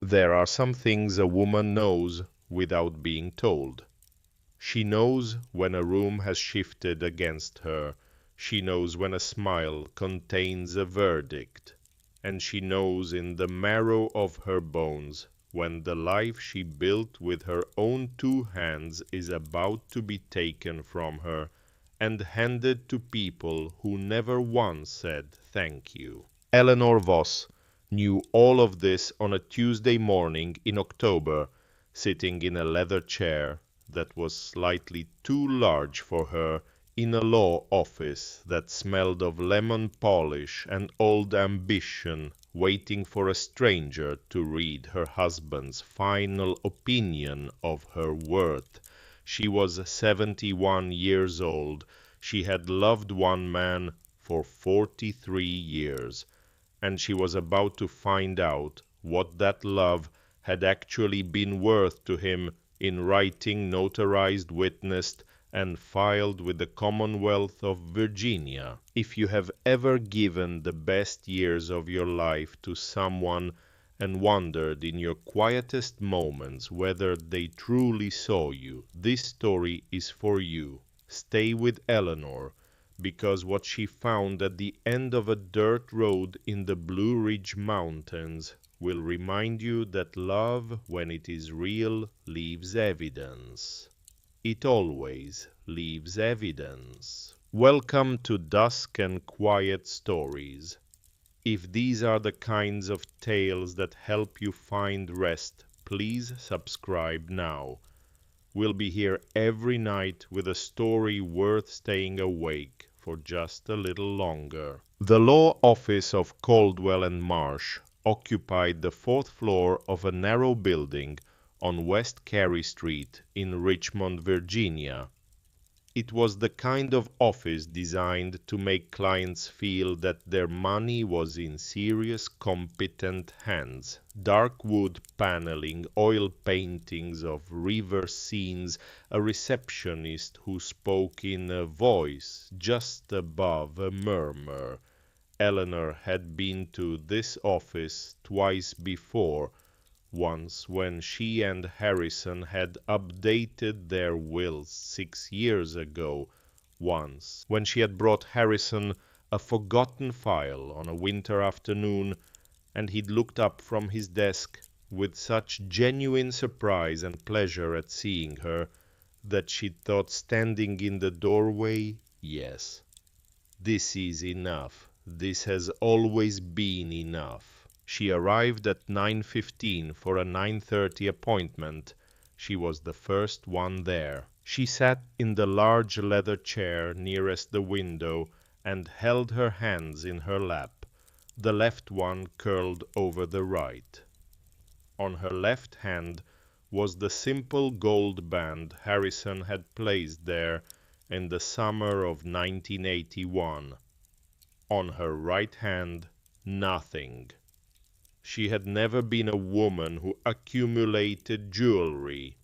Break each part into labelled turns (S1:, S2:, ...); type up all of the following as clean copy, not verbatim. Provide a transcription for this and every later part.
S1: There are some things a woman knows without being told. She knows when a room has shifted against her. She knows when a smile contains a verdict. And she knows in the marrow of her bones when the life she built with her own two hands is about to be taken from her and handed to people who never once said thank you. Eleanor Voss knew all of this on a Tuesday morning in October, sitting in a leather chair that was slightly too large for her in a law office that smelled of lemon polish and old ambition, waiting for a stranger to read her husband's final opinion of her worth. She was 71 years old. She had loved one man for 43 years, and she was about to find out what that love had actually been worth to him in writing notarized, witnessed, and filed with the Commonwealth of Virginia. If you have ever given the best years of your life to someone and wondered in your quietest moments whether they truly saw you, this story is for you. Stay with Eleanor, because what she found at the end of a dirt road in the Blue Ridge Mountains will remind you that love, when it is real, leaves evidence. It always leaves evidence. Welcome to Dusk and Quiet Stories. If these are the kinds of tales that help you find rest, please subscribe now. We'll be here every night with a story worth staying awake for just a little longer. The law office of Caldwell and Marsh occupied the fourth floor of a narrow building on West Carey Street in Richmond, Virginia. It was the kind of office designed to make clients feel that their money was in serious, competent hands. Dark wood paneling, oil paintings of river scenes, a receptionist who spoke in a voice just above a murmur. Eleanor had been to this office twice before, once when she and Harrison had updated their wills 6 years ago, once when she had brought Harrison a forgotten file on a winter afternoon, and he'd looked up from his desk with such genuine surprise and pleasure at seeing her that she'd thought standing in the doorway, yes, this is enough. This has always been enough. She arrived at 9:15 for a 9:30 appointment. She was the first one there. She sat in the large leather chair nearest the window and held her hands in her lap, the left one curled over the right. On her left hand was the simple gold band Harrison had placed there in the summer of 1981. On her right hand, nothing. She had never been a woman who accumulated jewelry.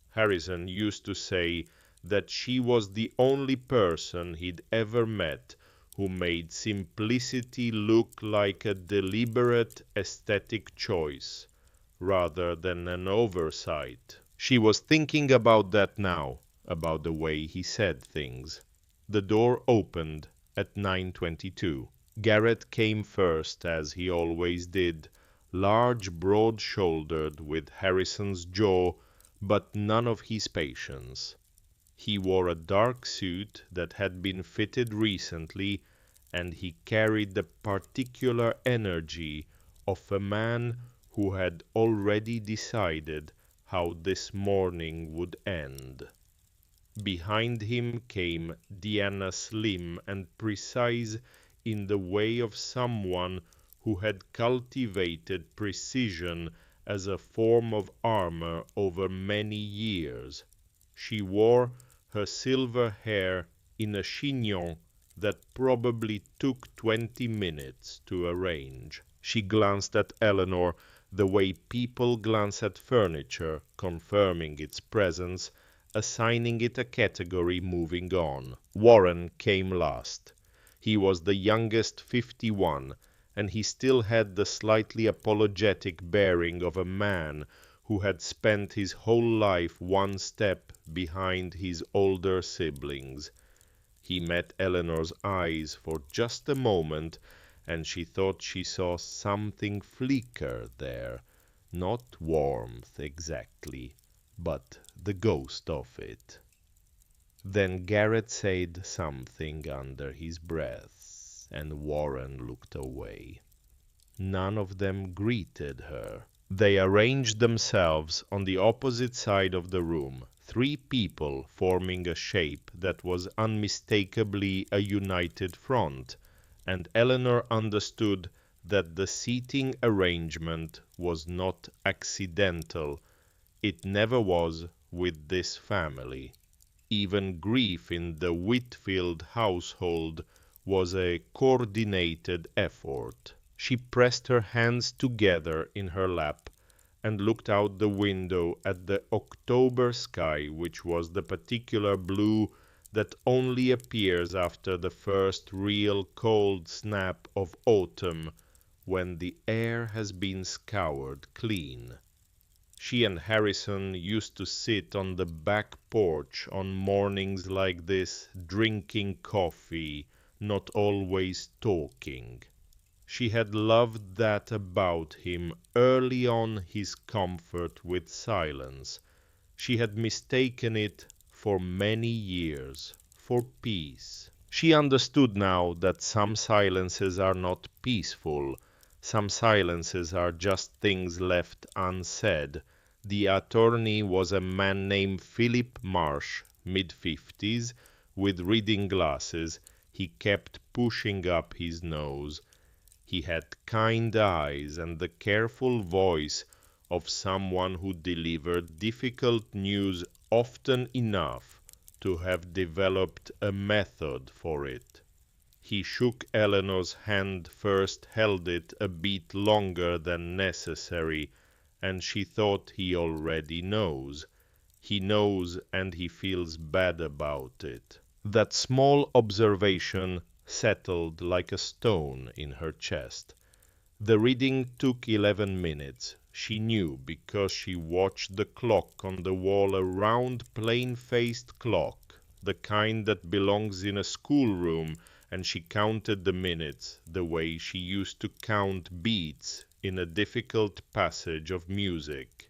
S1: Harrison used to say that she was the only person he'd ever met who made simplicity look like a deliberate aesthetic choice, rather than an oversight. She was thinking about that now, about the way he said things. The door opened at 9:22. Garrett came first, as he always did, large, broad-shouldered, with Harrison's jaw, but none of his patience. He wore a dark suit that had been fitted recently, and he carried the particular energy of a man who had already decided how this morning would end. Behind him came Diana, slim and precise in the way of someone who had cultivated precision as a form of armor over many years. She wore her silver hair in a chignon that probably took 20 minutes to arrange. She glanced at Eleanor the way people glance at furniture, confirming its presence, assigning it a category, moving on. Warren came last. He was the youngest, 51, and he still had the slightly apologetic bearing of a man who had spent his whole life one step behind his older siblings. He met Eleanor's eyes for just a moment, and she thought she saw something flicker there. Not warmth exactly, but the ghost of it. Then Garrett said something under his breath, and Warren looked away. None of them greeted her. They arranged themselves on the opposite side of the room, three people forming a shape that was unmistakably a united front, and Eleanor understood that the seating arrangement was not accidental. It never was with this family. Even grief in the Whitfield household was a coordinated effort. She pressed her hands together in her lap and looked out the window at the October sky, which was the particular blue that only appears after the first real cold snap of autumn, when the air has been scoured clean. She and Harrison used to sit on the back porch on mornings like this, drinking coffee, not always talking. She had loved that about him, early on his comfort with silence. She had mistaken it for many years for peace. She understood now that some silences are not peaceful. Some silences are just things left unsaid. The attorney was a man named Philip Marsh, mid-50s, with reading glasses. He kept pushing up his nose. He had kind eyes and the careful voice of someone who delivered difficult news often enough to have developed a method for it. He shook Eleanor's hand, first held it a bit longer than necessary, and she thought he already knows. He knows, and he feels bad about it. That small observation settled like a stone in her chest. The reading took 11 minutes. She knew because she watched the clock on the wall, a round, plain-faced clock, the kind that belongs in a schoolroom, and she counted the minutes the way she used to count beats in a difficult passage of music.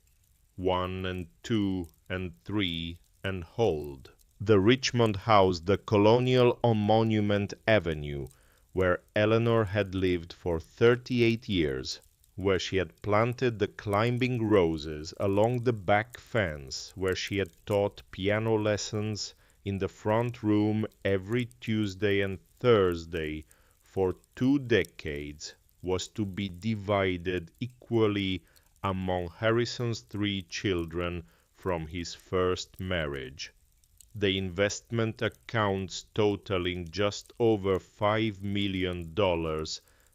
S1: 1 and 2 and 3 and hold. The Richmond house, the colonial on Monument Avenue, where Eleanor had lived for 38 years, where she had planted the climbing roses along the back fence, where she had taught piano lessons in the front room every Tuesday and Thursday for 2 decades, was to be divided equally among Harrison's 3 children from his first marriage. The investment accounts totaling just over $5 million,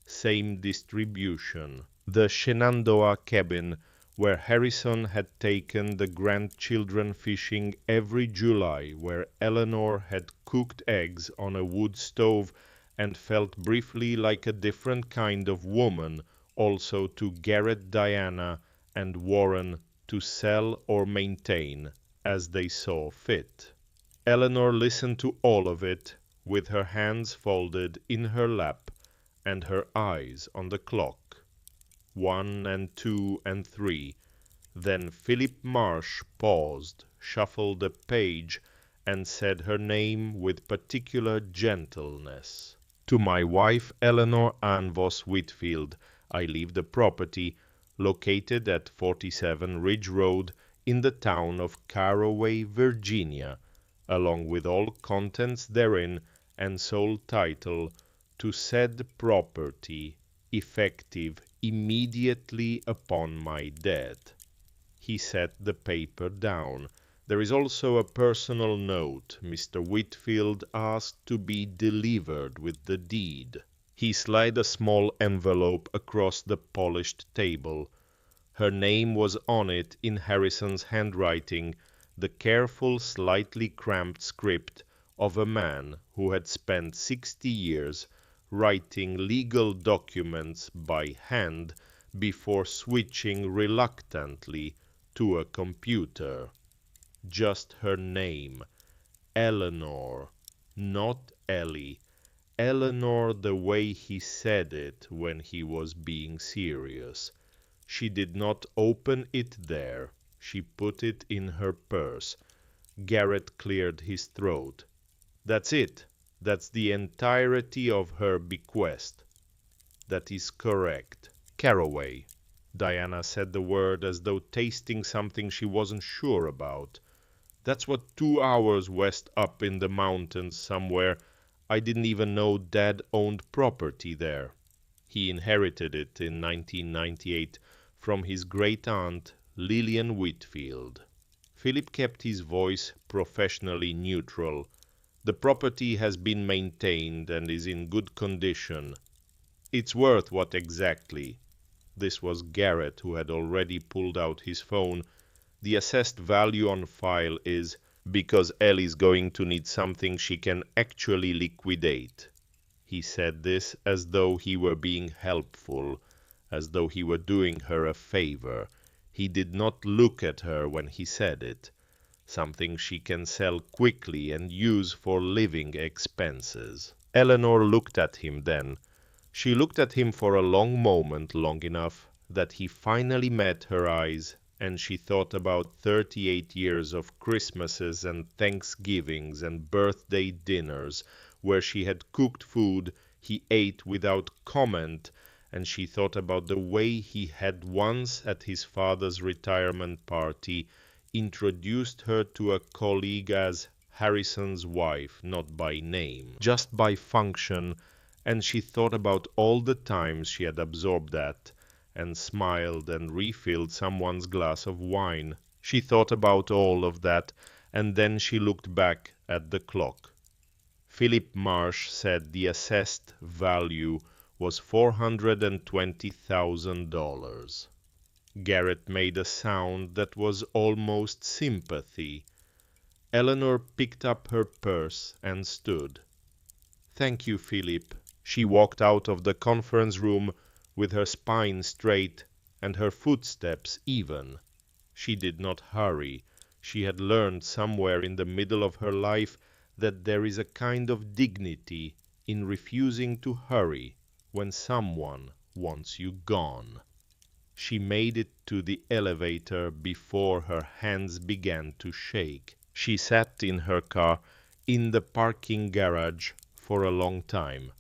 S1: same distribution. The Shenandoah cabin, where Harrison had taken the grandchildren fishing every July, where Eleanor had cooked eggs on a wood stove and felt briefly like a different kind of woman, also to Garrett, Diana, and Warren to sell or maintain as they saw fit. Eleanor listened to all of it, with her hands folded in her lap and her eyes on the clock. 1 and 2 and 3. Then Philip Marsh paused, shuffled a page, and said her name with particular gentleness. To my wife, Eleanor Ann Voss Whitfield, I leave the property, located at 47 Ridge Road, in the town of Caraway, Virginia, along with all contents therein, and sole title to said property, effective immediately upon my death. He set the paper down. There is also a personal note Mr. Whitfield asked to be delivered with the deed. He slid a small envelope across the polished table. Her name was on it in Harrison's handwriting, the careful, slightly cramped script of a man who had spent 60 years writing legal documents by hand before switching reluctantly to a computer. Just her name, Eleanor, not Ellie. Eleanor the way he said it when he was being serious. She did not open it there. She put it in her purse. Garrett cleared his throat. That's it. That's the entirety of her bequest. That is correct. Caraway. Diana said the word as though tasting something she wasn't sure about. That's what 2 hours west up in the mountains somewhere. I didn't even know Dad owned property there. He inherited it in 1998 from his great-aunt, Lillian Whitfield. Philip kept his voice professionally neutral. The property has been maintained and is in good condition. It's worth what exactly? This was Garrett, who had already pulled out his phone. The assessed value on file is, because Ellie's going to need something she can actually liquidate. He said this as though he were being helpful, as though he were doing her a favor. He did not look at her when he said it. Something she can sell quickly and use for living expenses. Eleanor looked at him then. She looked at him for a long moment, long enough that he finally met her eyes, and she thought about 38 years of Christmases and Thanksgivings and birthday dinners where she had cooked food he ate without comment, and she thought about the way he had once at his father's retirement party introduced her to a colleague as Harrison's wife, not by name, just by function, and she thought about all the times she had absorbed that, and smiled and refilled someone's glass of wine. She thought about all of that, and then she looked back at the clock. Philip Marsh said the assessed value was $420,000. Garrett made a sound that was almost sympathy. Eleanor picked up her purse and stood. "Thank you, Philip." She walked out of the conference room with her spine straight and her footsteps even. She did not hurry. She had learned somewhere in the middle of her life that there is a kind of dignity in refusing to hurry when someone wants you gone. She made it to the elevator before her hands began to shake. She sat in her car in the parking garage for a long time.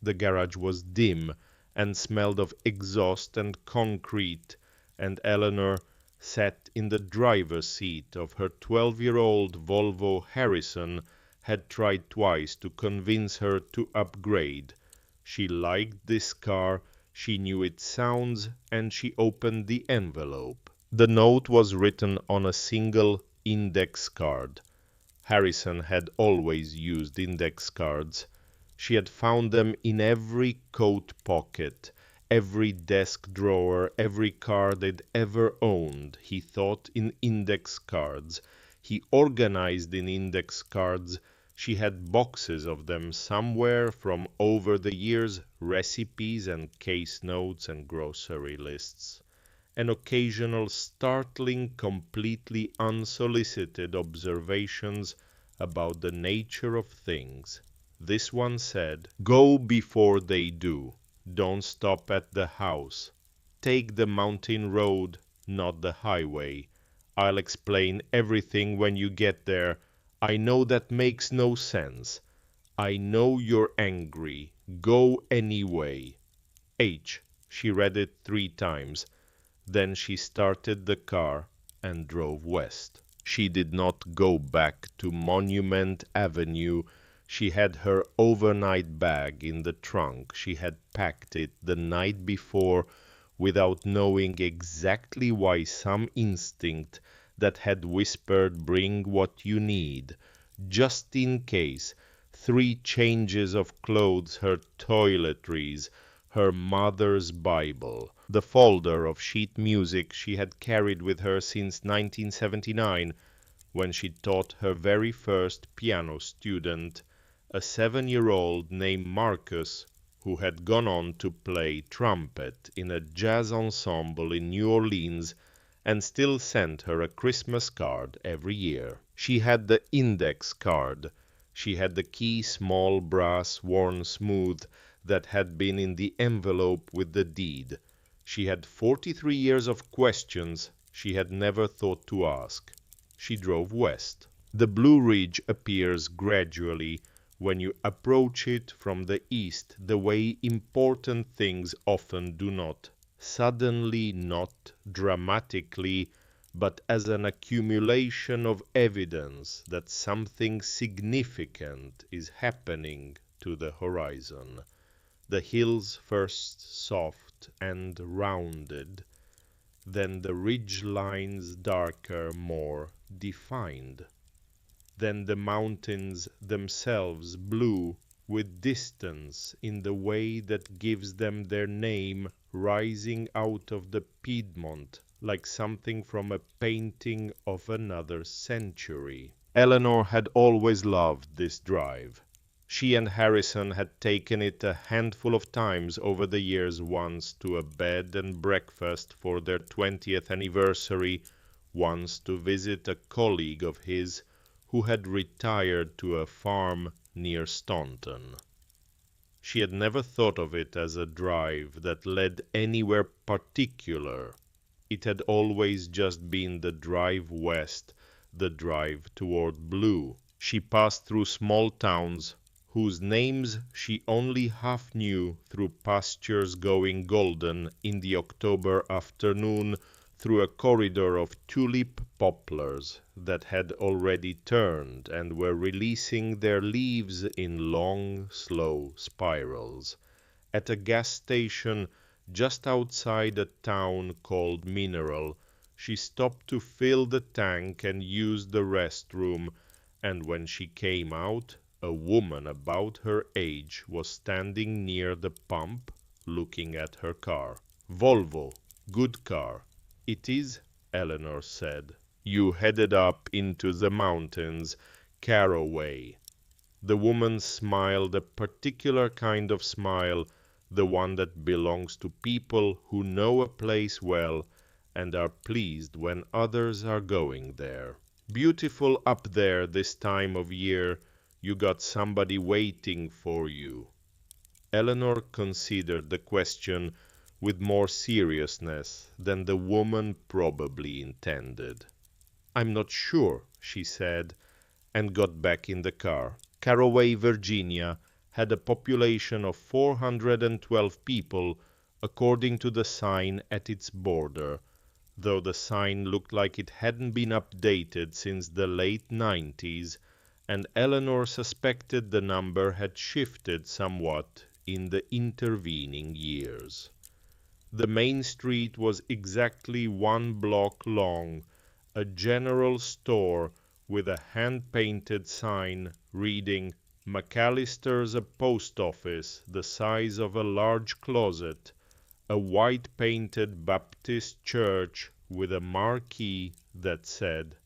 S1: The garage was dim and smelled of exhaust and concrete, and Eleanor sat in the driver's seat of her 12-year-old Volvo Harrison had tried twice to convince her to upgrade. She liked this car. She knew its sounds, and she opened the envelope. The note was written on a single index card. Harrison had always used index cards. She had found them in every coat pocket, every desk drawer, every car they'd ever owned. He thought in index cards. He organized in index cards. She had boxes of them somewhere from over the years, recipes and case notes and grocery lists, and occasional startling, completely unsolicited observations about the nature of things. This one said, "Go before they do. Don't stop at the house. Take the mountain road, not the highway. I'll explain everything when you get there. I know that makes no sense. I know you're angry. Go anyway." H. She read it 3 times. Then she started the car and drove west. She did not go back to Monument Avenue. She had her overnight bag in the trunk. She had packed it the night before without knowing exactly why. Some instinct that had whispered, "Bring what you need," just in case. 3 changes of clothes, her toiletries, her mother's Bible, the folder of sheet music she had carried with her since 1979, when she taught her very first piano student, a 7-year-old named Marcus, who had gone on to play trumpet in a jazz ensemble in New Orleans and still sent her a Christmas card every year. She had the index card. She had the key small brass worn smooth that had been in the envelope with the deed. She had 43 years of questions she had never thought to ask. She drove west. The Blue Ridge appears gradually when you approach it from the east, the way important things often do not. Suddenly, not dramatically, but as an accumulation of evidence that something significant is happening to the horizon. The hills first soft and rounded, then the ridge lines darker, more defined. Then the mountains themselves blue with distance in the way that gives them their name, rising out of the Piedmont like something from a painting of another century. Eleanor had always loved this drive. She and Harrison had taken it a handful of times over the years, once to a bed and breakfast for their 20th anniversary, once to visit a colleague of his who had retired to a farm near Staunton. She had never thought of it as a drive that led anywhere particular. It had always just been the drive west, the drive toward blue. She passed through small towns whose names she only half knew through pastures going golden in the October afternoon, through a corridor of tulip poplars that had already turned and were releasing their leaves in long, slow spirals. At a gas station just outside a town called Mineral, she stopped to fill the tank and use the restroom, and when she came out, a woman about her age was standing near the pump looking at her car. "Volvo, good car." "It is," Eleanor said. "You headed up into the mountains, Caraway." The woman smiled a particular kind of smile, the one that belongs to people who know a place well and are pleased when others are going there. "Beautiful up there this time of year. You got somebody waiting for you." Eleanor considered the question with more seriousness than the woman probably intended. "I'm not sure," she said, and got back in the car. Caraway, Virginia, had a population of 412 people, according to the sign at its border, though the sign looked like it hadn't been updated since the late 90s, and Eleanor suspected the number had shifted somewhat in the intervening years. The main street was exactly 1 block long, a general store with a hand-painted sign reading "McAllister's a post office the size of a large closet," a white-painted Baptist church with a marquee that said,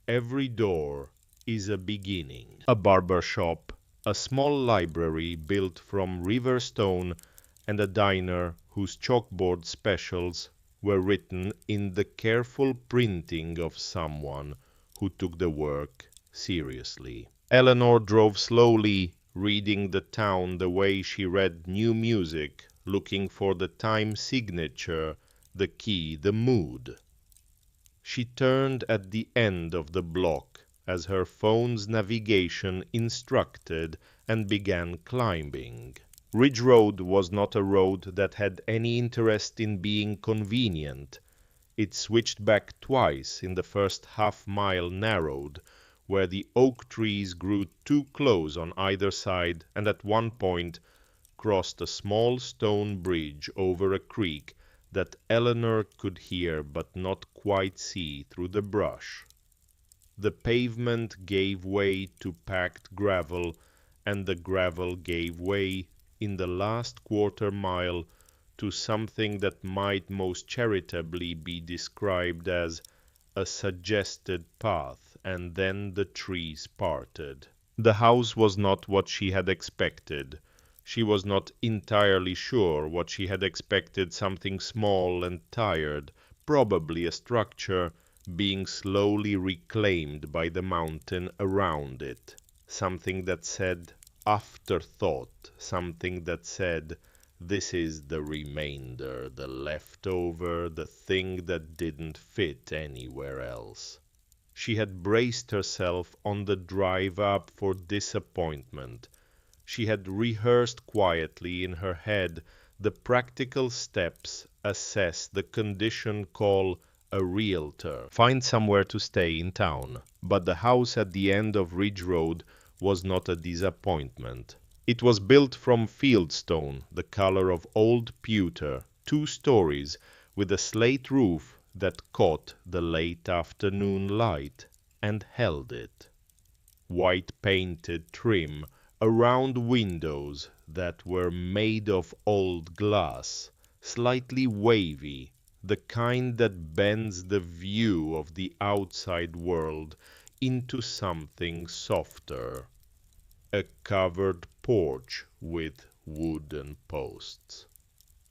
S1: "Every door is a beginning," a barber shop, a small library built from river stone, and a diner whose chalkboard specials were written in the careful printing of someone who took the work seriously. Eleanor drove slowly, reading the town the way she read new music, looking for the time signature, the key, the mood. She turned at the end of the block, as her phone's navigation instructed, and began climbing. Ridge Road was not a road that had any interest in being convenient. It switched back twice in the first half-mile narrowed, where the oak trees grew too close on either side, and at one point crossed a small stone bridge over a creek that Eleanor could hear but not quite see through the brush. The pavement gave way to packed gravel, and the gravel gave way in the last quarter-mile to something that might most charitably be described as a suggested path, and then the trees parted. The house was not what she had expected. She was not entirely sure what she had expected, something small and tired, probably a structure, being slowly reclaimed by the mountain around it. Something that said afterthought, something that said, this is the remainder, the leftover, the thing that didn't fit anywhere else. She had braced herself on the drive up for disappointment. She had rehearsed quietly in her head the practical steps, assess the condition, call a realtor, find somewhere to stay in town. But the house at the end of Ridge Road was not a disappointment. It was built from fieldstone, the color of old pewter, 2 stories, with a slate roof that caught the late afternoon light and held it. White painted trim around windows that were made of old glass, slightly wavy, the kind that bends the view of the outside world into something softer. A covered porch with wooden posts.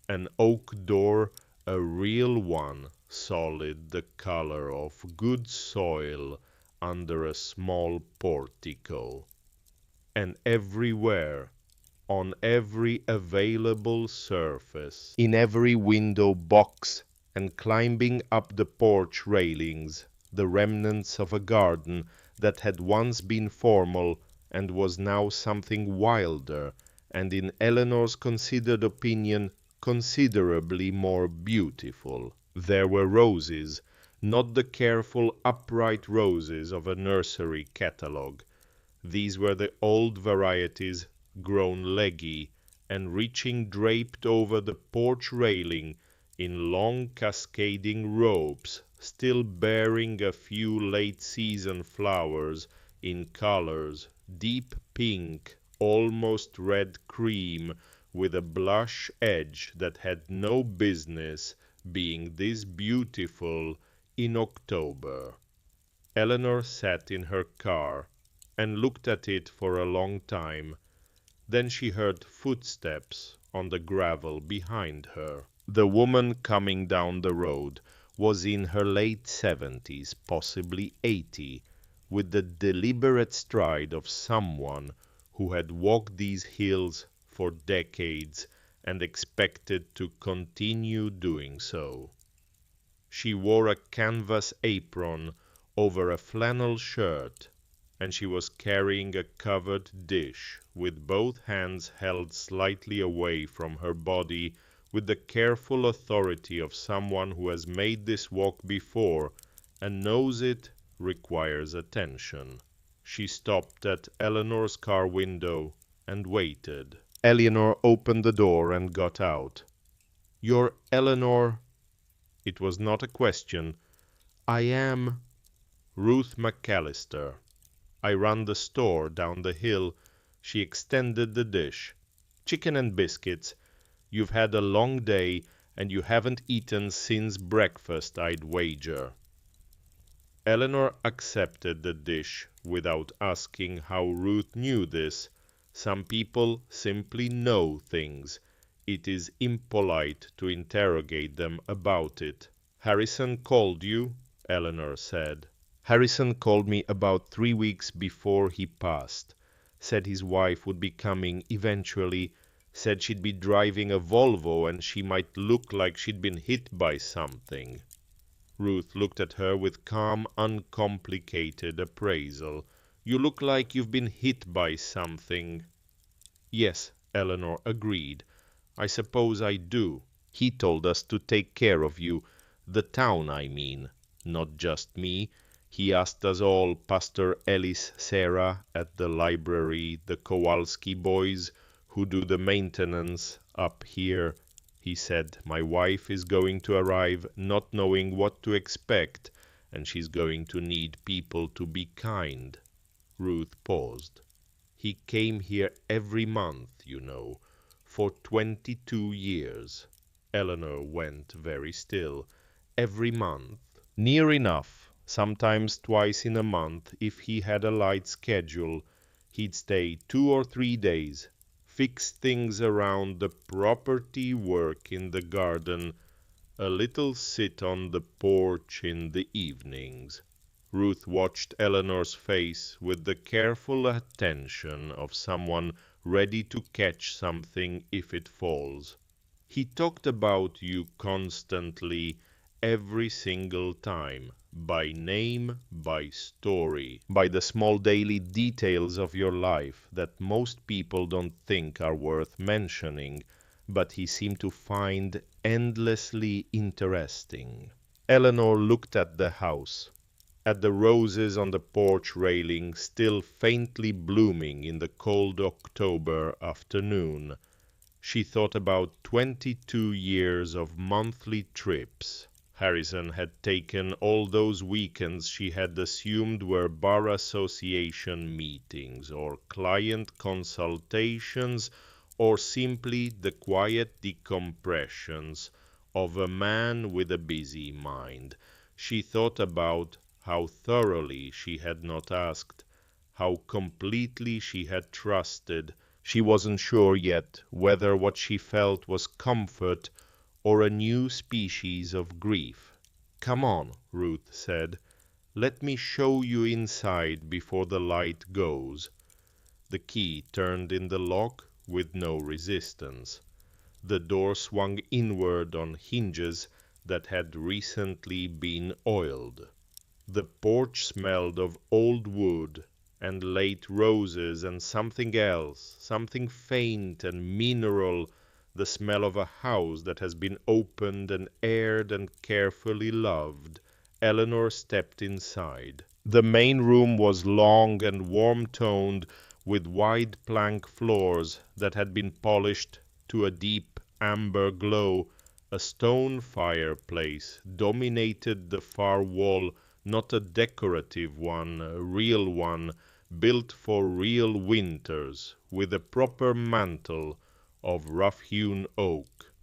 S1: An oak door, a real one, solid, the color of good soil under a small portico. And everywhere, on every available surface, in every window box and climbing up the porch railings, the remnants of a garden that had once been formal and was now something wilder, and in Eleanor's considered opinion, considerably more beautiful. There were roses, not the careful upright roses of a nursery catalogue. These were the old varieties, grown leggy, and reaching draped over the porch railing in long cascading ropes, still bearing a few late-season flowers in colors deep pink, almost red cream, with a blush edge that had no business being this beautiful in October. Eleanor sat in her car and looked at it for a long time. Then she heard footsteps on the gravel behind her. The woman coming down the road was in her late 70s, possibly 80, with the deliberate stride of someone who had walked these hills for decades and expected to continue doing so. She wore a canvas apron over a flannel shirt, and she was carrying a covered dish with both hands held slightly away from her body with the careful authority of someone who has made this walk before and knows it requires attention. She stopped at Eleanor's car window and waited. Eleanor opened the door and got out. "You're Eleanor?" It was not a question. "I am Ruth McAllister. I run the store down the hill." She extended the dish. "Chicken and biscuits. You've had a long day, and you haven't eaten since breakfast, I'd wager." Eleanor accepted the dish without asking how Ruth knew this. Some people simply know things. It is impolite to interrogate them about it. "Harrison called you?" Eleanor said. "Harrison called me about 3 weeks before he passed. Said his wife would be coming eventually. Said she'd be driving a Volvo and she might look like she'd been hit by something." Ruth looked at her with calm, uncomplicated appraisal. "You look like you've been hit by something." "Yes," Eleanor agreed. "I suppose I do. He told us to take care of you. The town, I mean. Not just me. He asked us all, Pastor Ellis, Sarah at the library, the Kowalski boys who do the maintenance up here. He said, my wife is going to arrive not knowing what to expect, and she's going to need people to be kind." Ruth paused. "He came here every month, you know, for 22 years. Eleanor went very still. "Every month." "Near enough. Sometimes twice in a month if he had a light schedule. He'd stay 2 or 3 days. fix things around the property, work in the garden, a little sit on the porch in the evenings. Ruth watched Eleanor's face with the careful attention of someone ready to catch something if it falls. He talked about you constantly, every single time, by name, by story, by the small daily details of your life that most people don't think are worth mentioning, but he seemed to find endlessly interesting. Eleanor looked at the house, at the roses on the porch railing still faintly blooming in the cold October afternoon. She thought about 22 years of monthly trips. Harrison had taken all those weekends she had assumed were bar association meetings or client consultations or simply the quiet decompressions of a man with a busy mind. She thought about how thoroughly she had not asked, how completely she had trusted. She wasn't sure yet whether what she felt was comfort or a new species of grief. "Come on," Ruth said. "Let me show you inside before the light goes." The key turned in the lock with no resistance. The door swung inward on hinges that had recently been oiled. The porch smelled of old wood and late roses and something else, something faint and mineral, the smell of a house that has been opened and aired and carefully loved. Eleanor stepped inside. The main room was long and warm-toned, with wide plank floors that had been polished to a deep amber glow. A stone fireplace dominated the far wall, not a decorative one, a real one, built for real winters, with a proper mantel of rough-hewn oak.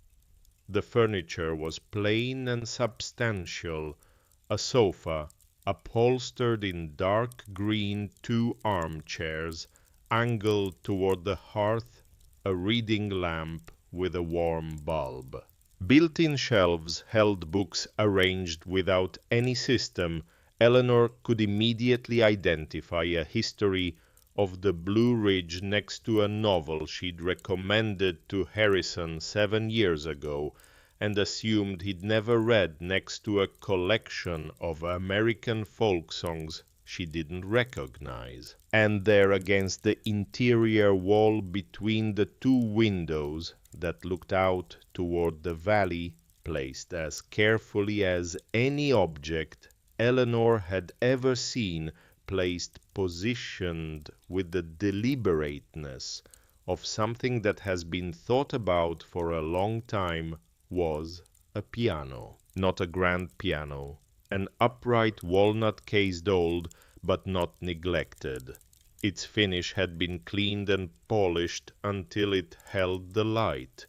S1: The furniture was plain and substantial, a sofa, upholstered in dark green, 2 armchairs, angled toward the hearth, a reading lamp with a warm bulb. Built-in shelves held books arranged without any system. Eleanor could immediately identify a history of the Blue Ridge next to a novel she'd recommended to Harrison 7 years ago, and assumed he'd never read next to a collection of American folk songs she didn't recognize. And there against the interior wall between the 2 windows that looked out toward the valley, placed as carefully as any object Eleanor had ever seen, placed positioned with the deliberateness of something that has been thought about for a long time, was a piano. Not a grand piano, an upright walnut-cased old, but not neglected. Its finish had been cleaned and polished until it held the light.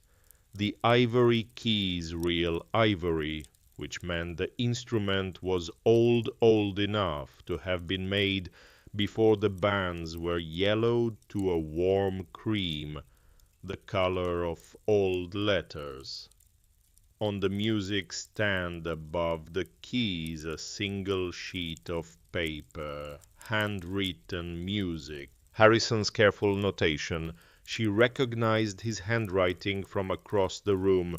S1: The ivory keys real ivory, which meant the instrument was old enough to have been made before the bands were yellowed to a warm cream, the color of old letters. On the music stand above the keys a single sheet of paper, handwritten music. Harrison's careful notation. She recognized his handwriting from across the room,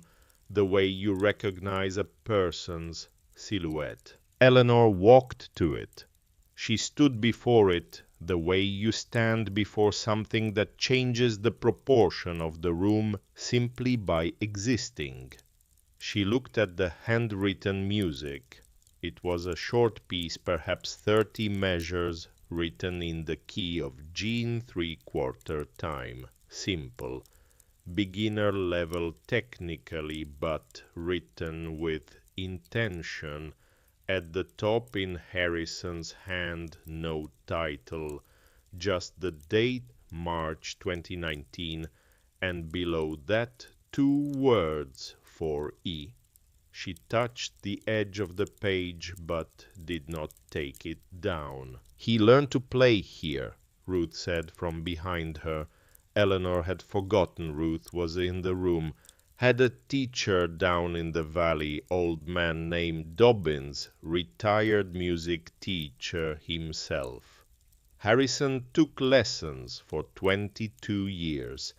S1: the way you recognize a person's silhouette. Eleanor walked to it. She stood before it the way you stand before something that changes the proportion of the room simply by existing. She looked at the handwritten music. It was a short piece, perhaps 30 measures, written in the key of G 3/4 time. Simple. Beginner level technically, but written with intention. At the top in Harrison's hand, no title. Just the date, March 2019, and below that 2 words for E. She touched the edge of the page, but did not take it down. "He learned to play here," Ruth said from behind her. Eleanor had forgotten Ruth was in the room. Had a teacher down in the valley, old man named Dobbins, retired music teacher himself. Harrison took lessons for 22 years.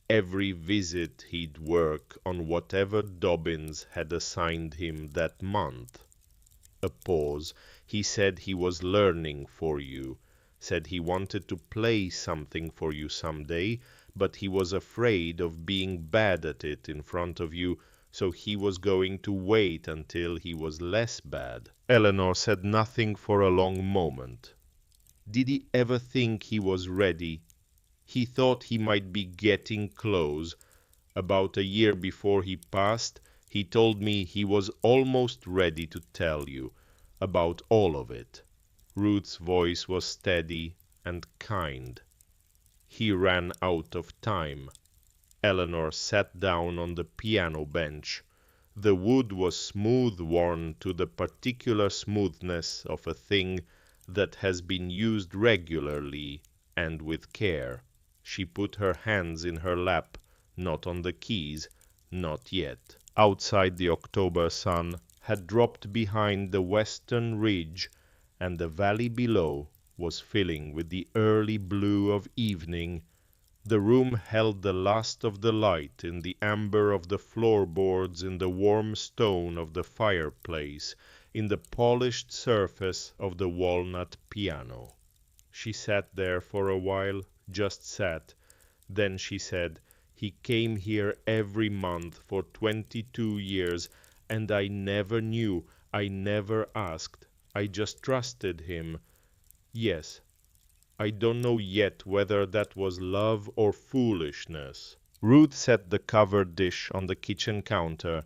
S1: Every visit he'd work on whatever Dobbins had assigned him that month. A pause. He said he was learning for you. Said he wanted to play something for you someday, but he was afraid of being bad at it in front of you, so he was going to wait until he was less bad. Eleanor said nothing for a long moment. Did he ever think he was ready? He thought he might be getting close. About a year before he passed, he told me he was almost ready to tell you about all of it. Ruth's voice was steady and kind. He ran out of time. Eleanor sat down on the piano bench. The wood was smooth worn to the particular smoothness of a thing that has been used regularly and with care. She put her hands in her lap, not on the keys, not yet. Outside the October sun had dropped behind the western ridge, and the valley below was filling with the early blue of evening. The room held the last of the light in the amber of the floorboards, in the warm stone of the fireplace, in the polished surface of the walnut piano. She sat there for a while, just sat. Then she said, "He came here every month for 22 years, and I never knew, I never asked. I just trusted him. Yes, I don't know yet whether that was love or foolishness." Ruth set the covered dish on the kitchen counter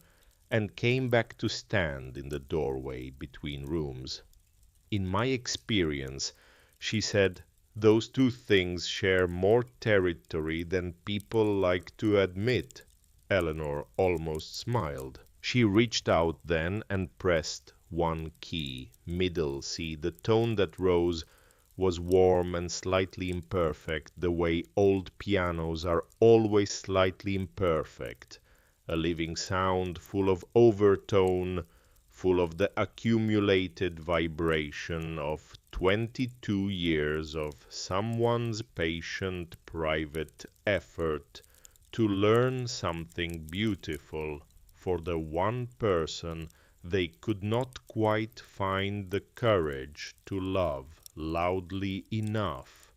S1: and came back to stand in the doorway between rooms. "In my experience," she said, "those two things share more territory than people like to admit." Eleanor almost smiled. She reached out then and pressed one key, middle C. The tone that rose was warm and slightly imperfect, the way old pianos are always slightly imperfect, a living sound full of overtone, full of the accumulated vibration of 22 years of someone's patient private effort to learn something beautiful for the one person they could not quite find the courage to love loudly enough.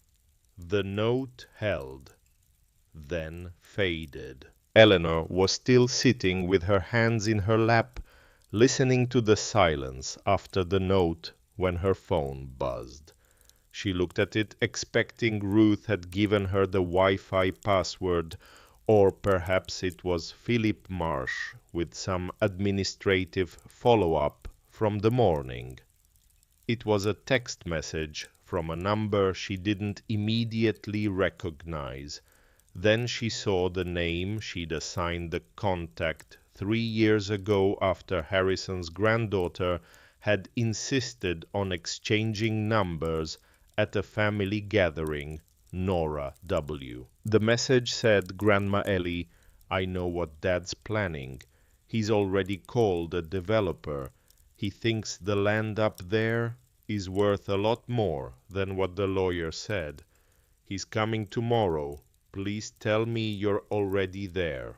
S1: The note held, then faded. Eleanor was still sitting with her hands in her lap, listening to the silence after the note when her phone buzzed. She looked at it, expecting Ruth had given her the Wi-Fi password, or perhaps it was Philip Marsh with some administrative follow-up from the morning. It was a text message from a number she didn't immediately recognize. Then she saw the name she'd assigned the contact 3 years ago after Harrison's granddaughter had insisted on exchanging numbers at a family gathering, Nora W. The message said, "Grandma Ellie, I know what Dad's planning. He's already called a developer. He thinks the land up there is worth a lot more than what the lawyer said. He's coming tomorrow. Please tell me you're already there."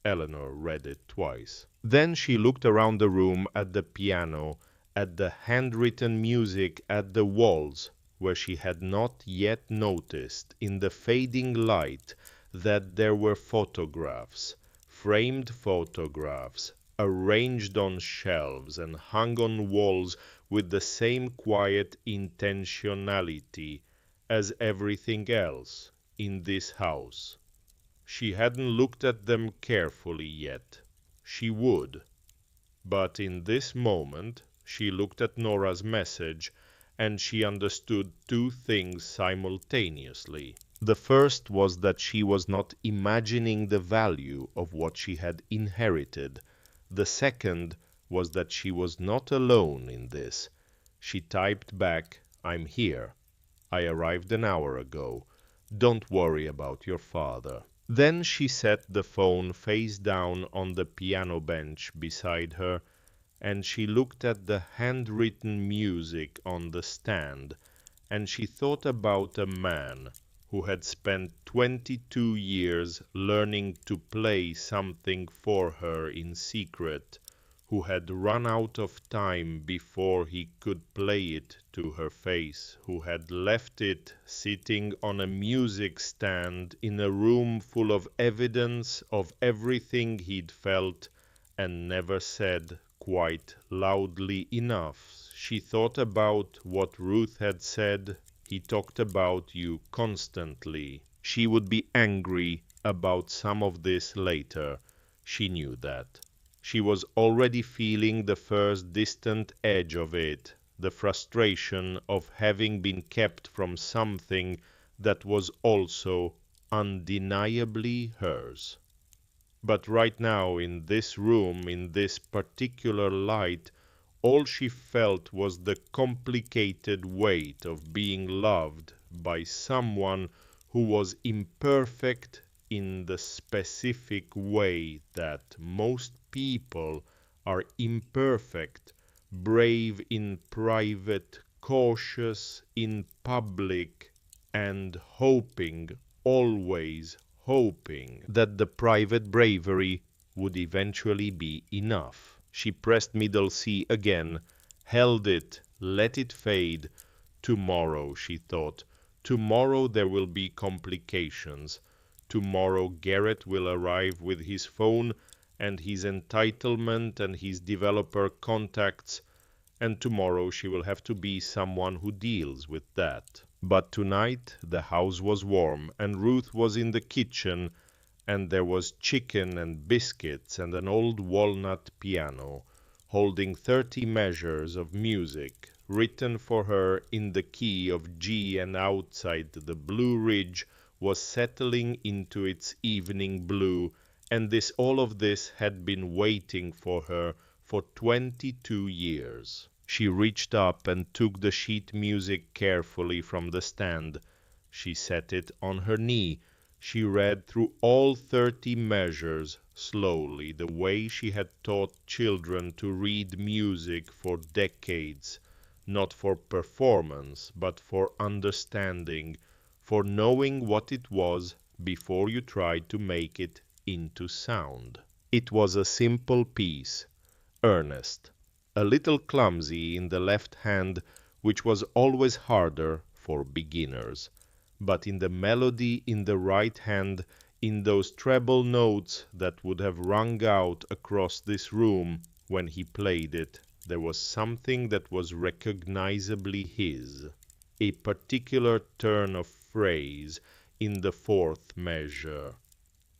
S1: Eleanor read it twice. Then she looked around the room at the piano, at the handwritten music, at the walls, where she had not yet noticed in the fading light that there were photographs, framed photographs, arranged on shelves and hung on walls with the same quiet intentionality as everything else in this house. She hadn't looked at them carefully yet. She would. But in this moment she looked at Nora's message, and she understood two things simultaneously. The first was that she was not imagining the value of what she had inherited. The second was that she was not alone in this. She typed back, "I'm here. I arrived an hour ago. Don't worry about your father." Then she set the phone face down on the piano bench beside her, and she looked at the handwritten music on the stand, and she thought about a man who had spent 22 years learning to play something for her in secret, who had run out of time before he could play it to her face, who had left it sitting on a music stand in a room full of evidence of everything he'd felt and never said quite loudly enough. She thought about what Ruth had said. "He talked about you constantly." She would be angry about some of this later. She knew that. She was already feeling the first distant edge of it, the frustration of having been kept from something that was also undeniably hers. But right now, in this room, in this particular light, all she felt was the complicated weight of being loved by someone who was imperfect in the specific way that most people are imperfect, brave in private, cautious in public, and hoping, always hoping, that the private bravery would eventually be enough. She pressed middle C again, held it, let it fade. Tomorrow, she thought, tomorrow there will be complications. Tomorrow Garrett will arrive with his phone and his entitlement and his developer contacts, and tomorrow she will have to be someone who deals with that. But tonight the house was warm, and Ruth was in the kitchen, and there was chicken and biscuits and an old walnut piano, holding 30 measures of music, written for her in the key of G, and outside the Blue Ridge was settling into its evening blue, and all of this had been waiting for her for 22 years. She reached up and took the sheet music carefully from the stand. She set it on her knee. She read through all 30 measures slowly, the way she had taught children to read music for decades, not for performance, but for understanding, for knowing what it was before you tried to make it into sound. It was a simple piece, earnest, a little clumsy in the left hand, which was always harder for beginners. But in the melody in the right hand, in those treble notes that would have rung out across this room when he played it, there was something that was recognizably his, a particular turn of phrase in the fourth measure,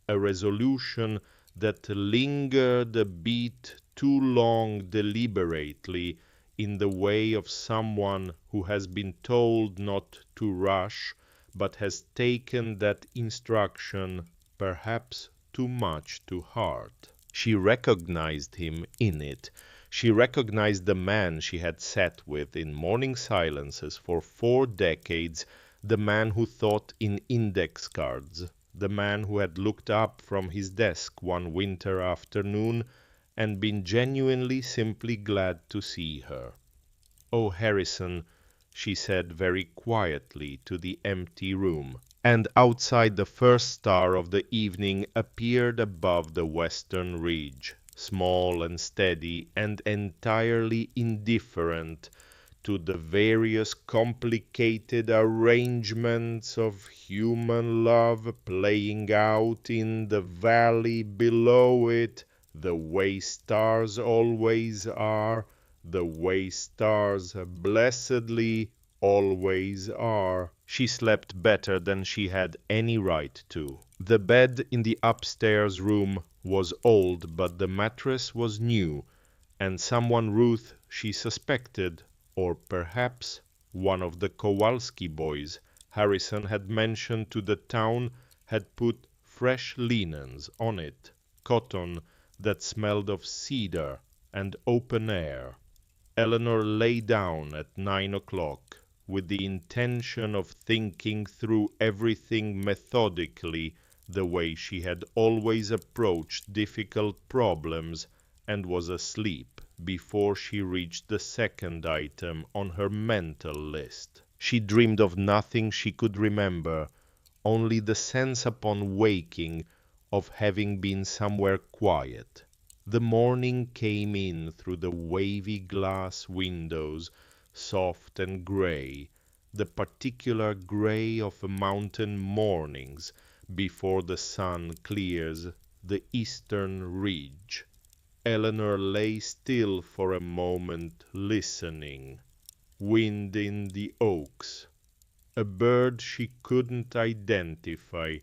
S1: a resolution that lingered a beat too long deliberately, in the way of someone who has been told not to rush, but has taken that instruction perhaps too much to heart. She recognized him in it. She recognized the man she had sat with in morning silences for 4 decades, the man who thought in index cards, the man who had looked up from his desk one winter afternoon and been genuinely simply glad to see her. "Oh, Harrison," she said very quietly to the empty room, and outside the first star of the evening appeared above the western ridge, small and steady and entirely indifferent to the various complicated arrangements of human love playing out in the valley below it, the way stars always are, the way stars blessedly always are. She slept better than she had any right to. The bed in the upstairs room was old, but the mattress was new, and someone Ruth, she suspected, or perhaps one of the Kowalski boys Harrison had mentioned to the town, had put fresh linens on it, cotton that smelled of cedar and open air. Eleanor lay down at 9 o'clock, with the intention of thinking through everything methodically, the way she had always approached difficult problems, and was asleep before she reached the second item on her mental list. She dreamed of nothing she could remember, only the sense upon waking of having been somewhere quiet. The morning came in through the wavy glass windows, soft and grey, the particular grey of mountain mornings before the sun clears the eastern ridge. Eleanor lay still for a moment, listening. Wind in the oaks. A bird she couldn't identify.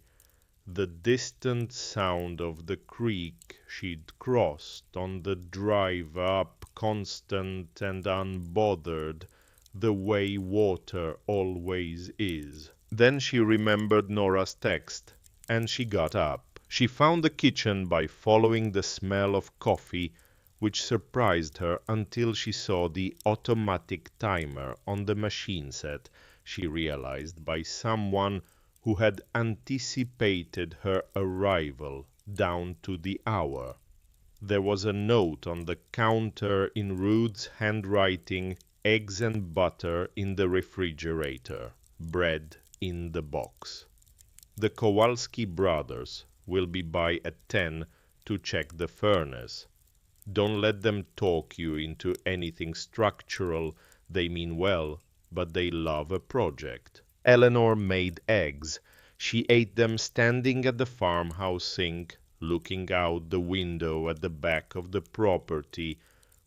S1: The distant sound of the creek she'd crossed on the drive up, constant and unbothered, the way water always is. Then she remembered Nora's text, and she got up. She found the kitchen by following the smell of coffee, which surprised her until she saw the automatic timer on the machine set, she realized, by someone who had anticipated her arrival down to the hour. There was a note on the counter in Ruth's handwriting: eggs and butter in the refrigerator, bread in the box. The Kowalski brothers will be by at 10 to check the furnace. Don't let them talk you into anything structural. They mean well, but they love a project. Eleanor made eggs. She ate them standing at the farmhouse sink, looking out the window at the back of the property,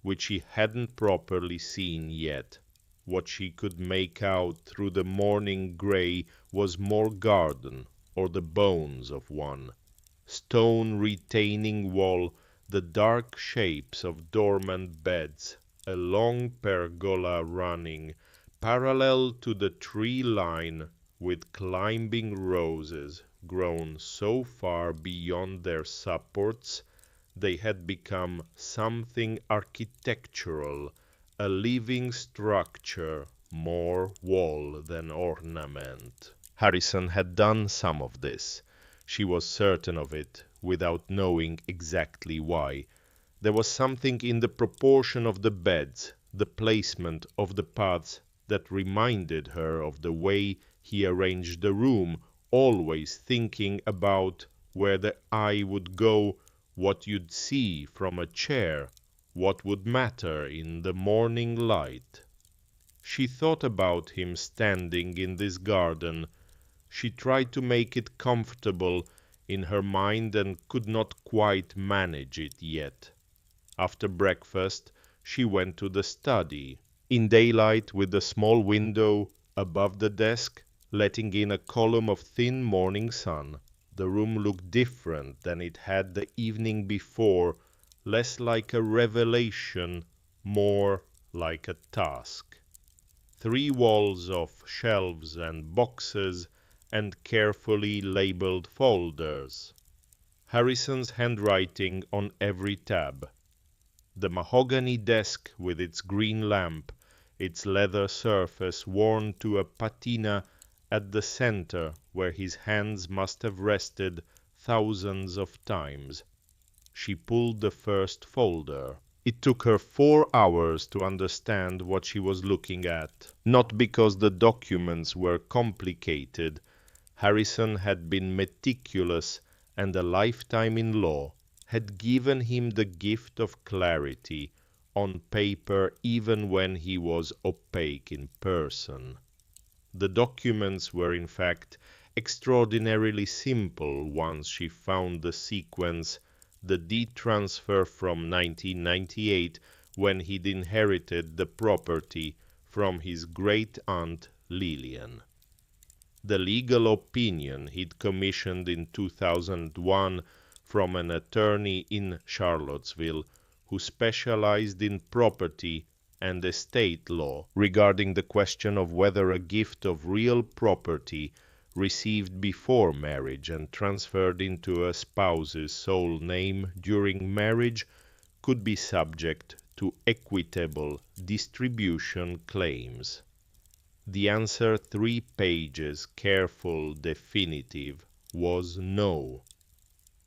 S1: which she hadn't properly seen yet. What she could make out through the morning grey was more garden, or the bones of one. Stone retaining wall, the dark shapes of dormant beds, a long pergola running parallel to the tree line, with climbing roses grown so far beyond their supports they had become something architectural, a living structure, more wall than ornament. Harrison had done some of this. She was certain of it, without knowing exactly why. There was something in the proportion of the beds, the placement of the paths, that reminded her of the way he arranged the room, always thinking about where the eye would go, what you'd see from a chair, what would matter in the morning light. She thought about him standing in this garden. She tried to make it comfortable in her mind and could not quite manage it yet. After breakfast, she went to the study. In daylight, with the small window above the desk, letting in a column of thin morning sun, the room looked different than it had the evening before, less like a revelation, more like a task. 3 walls of shelves and boxes and carefully labeled folders. Harrison's handwriting on every tab. The mahogany desk with its green lamp, its leather surface worn to a patina at the center where his hands must have rested thousands of times. She pulled the first folder. It took her 4 hours to understand what she was looking at, not because the documents were complicated. Harrison had been meticulous, and a lifetime in law had given him the gift of clarity on paper even when he was opaque in person. The documents were in fact extraordinarily simple once she found the sequence, the deed transfer from 1998 when he'd inherited the property from his great-aunt Lillian. The legal opinion he'd commissioned in 2001 from an attorney in Charlottesville who specialized in property and estate law regarding the question of whether a gift of real property received before marriage and transferred into a spouse's sole name during marriage could be subject to equitable distribution claims. The answer, 3 pages, careful, definitive, was no.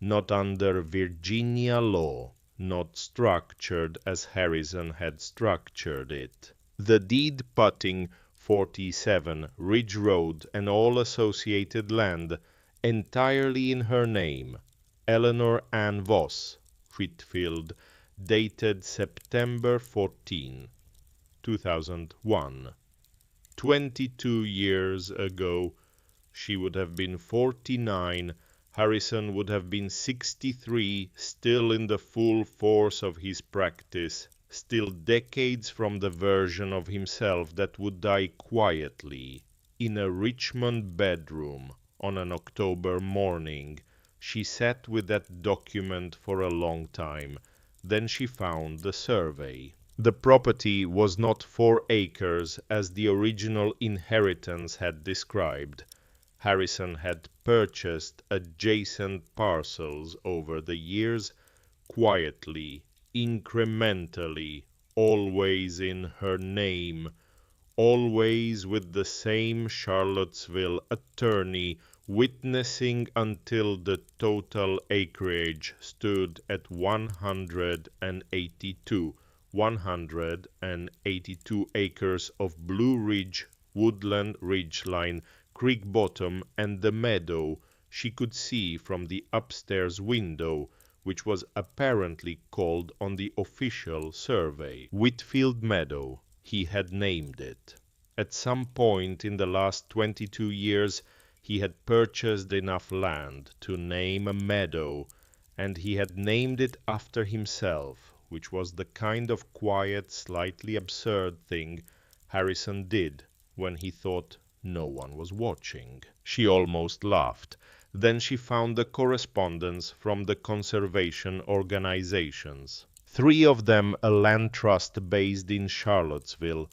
S1: Not under Virginia law, not structured as Harrison had structured it. The deed putting 47 Ridge Road and all associated land entirely in her name, Eleanor Ann Voss, Whitfield, dated September 14, 2001. 22 years ago, she would have been 49, Harrison would have been 63, still in the full force of his practice, still decades from the version of himself that would die quietly in a Richmond bedroom on an October morning. She sat with that document for a long time. Then she found the survey. The property was not 4 acres as the original inheritance had described. Harrison had purchased adjacent parcels over the years, quietly, incrementally, always in her name, always with the same Charlottesville attorney witnessing until the total acreage stood at 182 acres of Blue Ridge, woodland ridgeline, creek bottom, and the meadow she could see from the upstairs window, which was apparently called on the official survey Whitfield Meadow. He had named it. At some point in the last 22 years, he had purchased enough land to name a meadow, and he had named it after himself, which was the kind of quiet, slightly absurd thing Harrison did when he thought no one was watching. She almost laughed. Then she found the correspondence from the conservation organizations. 3 of them a land trust based in Charlottesville,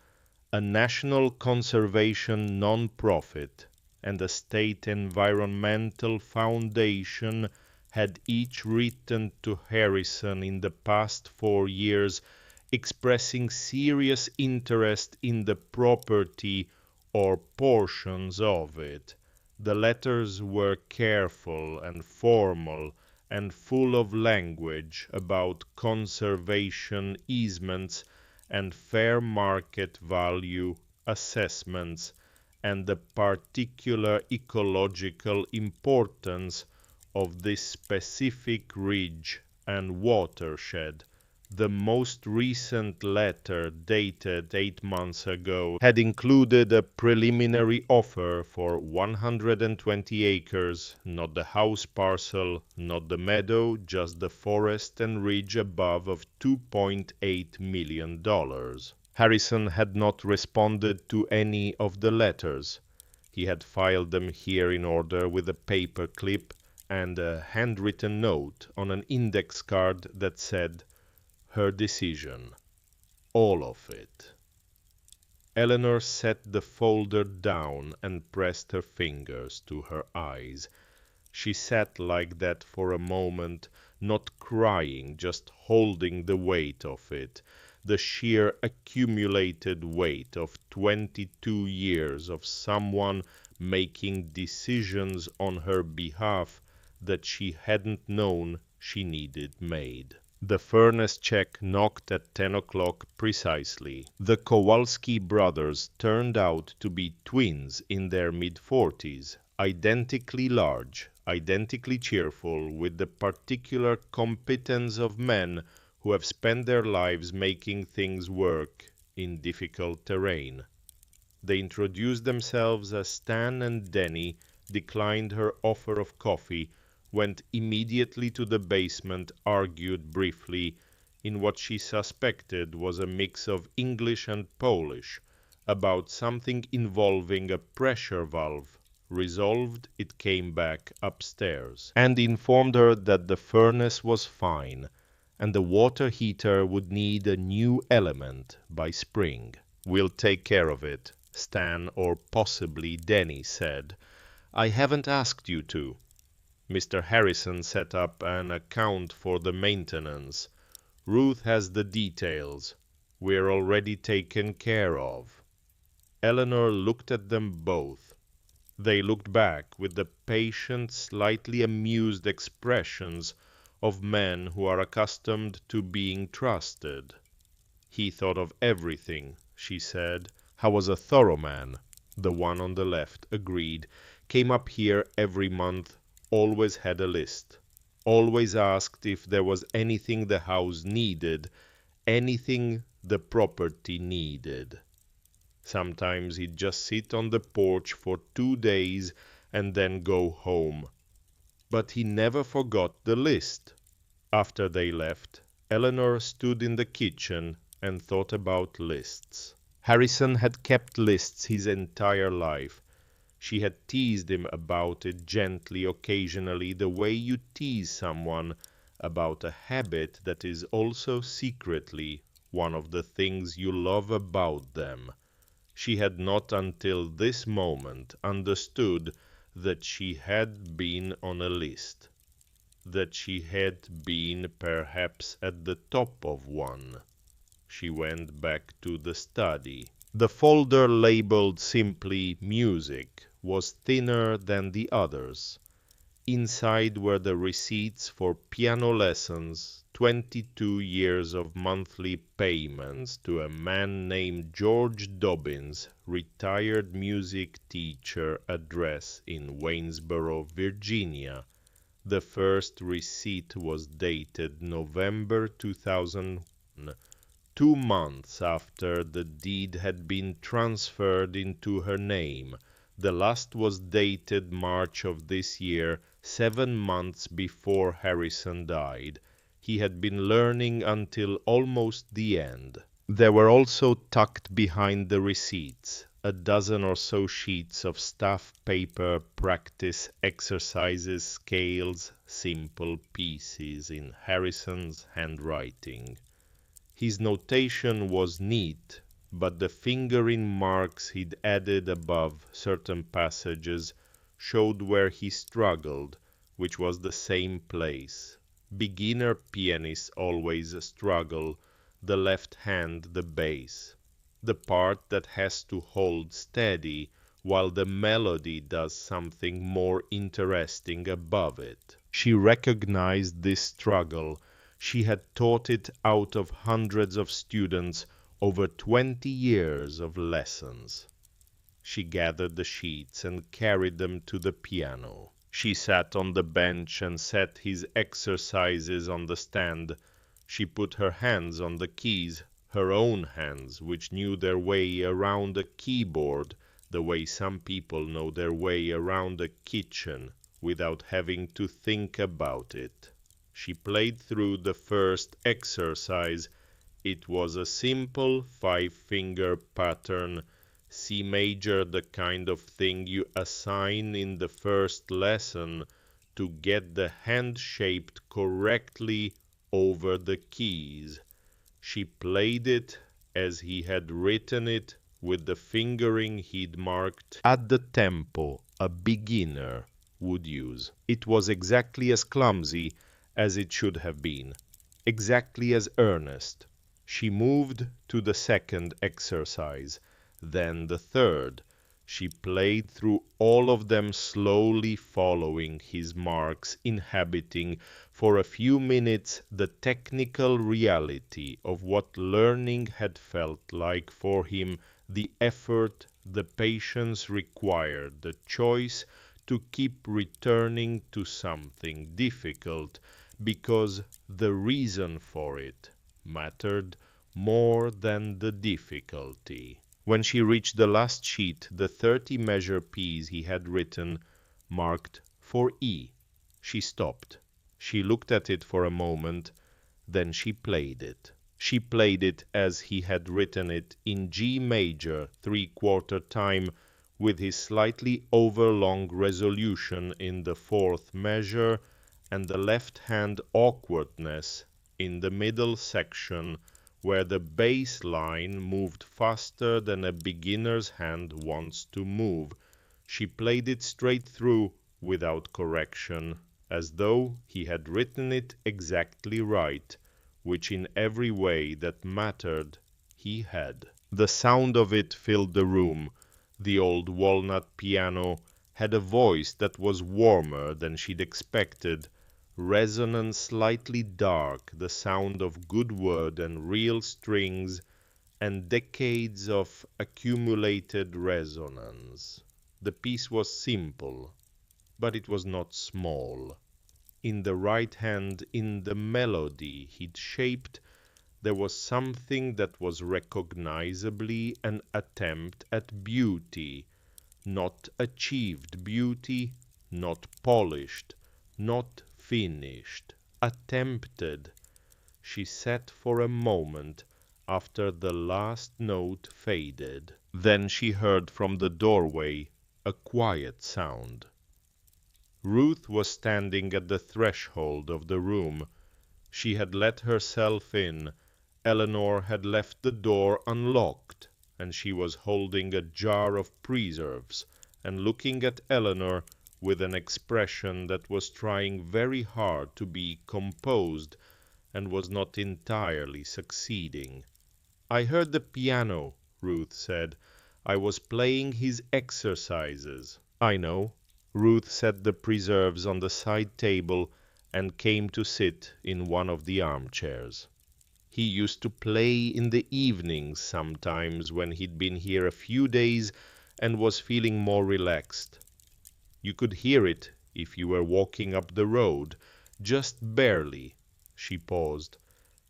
S1: a national conservation non-profit, and a state environmental foundation had each written to Harrison in the past 4 years expressing serious interest in the property or portions of it. The letters were careful and formal and full of language about conservation easements and fair market value assessments and the particular ecological importance of this specific ridge and watershed. The most recent letter, dated 8 months ago, had included a preliminary offer for 120 acres, not the house parcel, not the meadow, just the forest and ridge above of $2.8 million. Harrison had not responded to any of the letters. He had filed them here in order with a paper clip and a handwritten note on an index card that said, "Her decision, all of it." Eleanor set the folder down and pressed her fingers to her eyes. She sat like that for a moment, not crying, just holding the weight of it, the sheer accumulated weight of 22 years of someone making decisions on her behalf that she hadn't known she needed made. The furnace check knocked at 10 o'clock precisely. The Kowalski brothers turned out to be twins in their mid-40s, identically large, identically cheerful, with the particular competence of men who have spent their lives making things work in difficult terrain. They introduced themselves as Stan and Denny, declined her offer of coffee, went immediately to the basement, argued briefly, in what she suspected was a mix of English and Polish, about something involving a pressure valve. Resolved, it came back upstairs, and informed her that the furnace was fine, and the water heater would need a new element by spring. "We'll take care of it," Stan or possibly Denny said. "I haven't asked you to. Mr. Harrison set up an account for the maintenance. Ruth has the details. We're already taken care of." Eleanor looked at them both. They looked back with the patient, slightly amused expressions of men who are accustomed to being trusted. "He thought of everything," she said. "How was a thorough man," the one on the left agreed. "Came up here every month, always had a list. Always asked if there was anything the house needed, anything the property needed. Sometimes he'd just sit on the porch for 2 days and then go home. But he never forgot the list." After they left, Eleanor stood in the kitchen and thought about lists. Harrison had kept lists his entire life. She had teased him about it gently occasionally, the way you tease someone about a habit that is also secretly one of the things you love about them. She had not until this moment understood that she had been on a list, that she had been perhaps at the top of one. She went back to the study. The folder labeled simply "Music" was thinner than the others. Inside were the receipts for piano lessons, 22 years of monthly payments to a man named George Dobbins, retired music teacher, address in Waynesboro, Virginia. The first receipt was dated November 2001, 2 months after the deed had been transferred into her name. The last was dated March of this year, 7 months before Harrison died. He had been learning until almost the end. There were also tucked behind the receipts a dozen or so sheets of staff paper, practice exercises, scales, simple pieces in Harrison's handwriting. His notation was neat, but the fingering marks he'd added above certain passages showed where he struggled, which was the same place. Beginner pianists always struggle, the left hand the bass, the part that has to hold steady while the melody does something more interesting above it. She recognized this struggle. She had taught it out of hundreds of students over 20 years of lessons. She gathered the sheets and carried them to the piano. She sat on the bench and set his exercises on the stand. She put her hands on the keys, her own hands, which knew their way around a keyboard, the way some people know their way around a kitchen, without having to think about it. She played through the first exercise. It was a simple 5-finger pattern, C major, the kind of thing you assign in the first lesson to get the hand shaped correctly over the keys. She played it as he had written it, with the fingering he'd marked at the tempo a beginner would use. It was exactly as clumsy as it should have been, exactly as earnest. She moved to the second exercise, then the third. She played through all of them, slowly following his marks, inhabiting for a few minutes the technical reality of what learning had felt like for him, the effort, the patience required, the choice to keep returning to something difficult, because the reason for it mattered more than the difficulty. When she reached the last sheet, the 30 measure piece he had written, marked for E, she stopped. She looked at it for a moment, then she played it. She played it as he had written it, in G major 3/4 time, with his slightly overlong resolution in the 4th measure, and the left-hand awkwardness in the middle section, where the bass line moved faster than a beginner's hand wants to move. She played it straight through, without correction, as though he had written it exactly right, which in every way that mattered he had. The sound of it filled the room. The old walnut piano had a voice that was warmer than she'd expected, resonant, slightly dark, the sound of good wood and real strings and decades of accumulated resonance. The piece was simple, but it was not small. In the right hand, in the melody he'd shaped, there was something that was recognizably an attempt at beauty, not achieved beauty, not polished, not finished, attempted. She sat for a moment after the last note faded. Then she heard from the doorway a quiet sound. Ruth was standing at the threshold of the room. She had let herself in. Eleanor had left the door unlocked, and she was holding a jar of preserves and looking at Eleanor with an expression that was trying very hard to be composed and was not entirely succeeding. "I heard the piano," Ruth said. "I was playing his exercises." "I know." Ruth set the preserves on the side table and came to sit in one of the armchairs. "He used to play in the evenings sometimes when he'd been here a few days and was feeling more relaxed. You could hear it if you were walking up the road, just barely." She paused.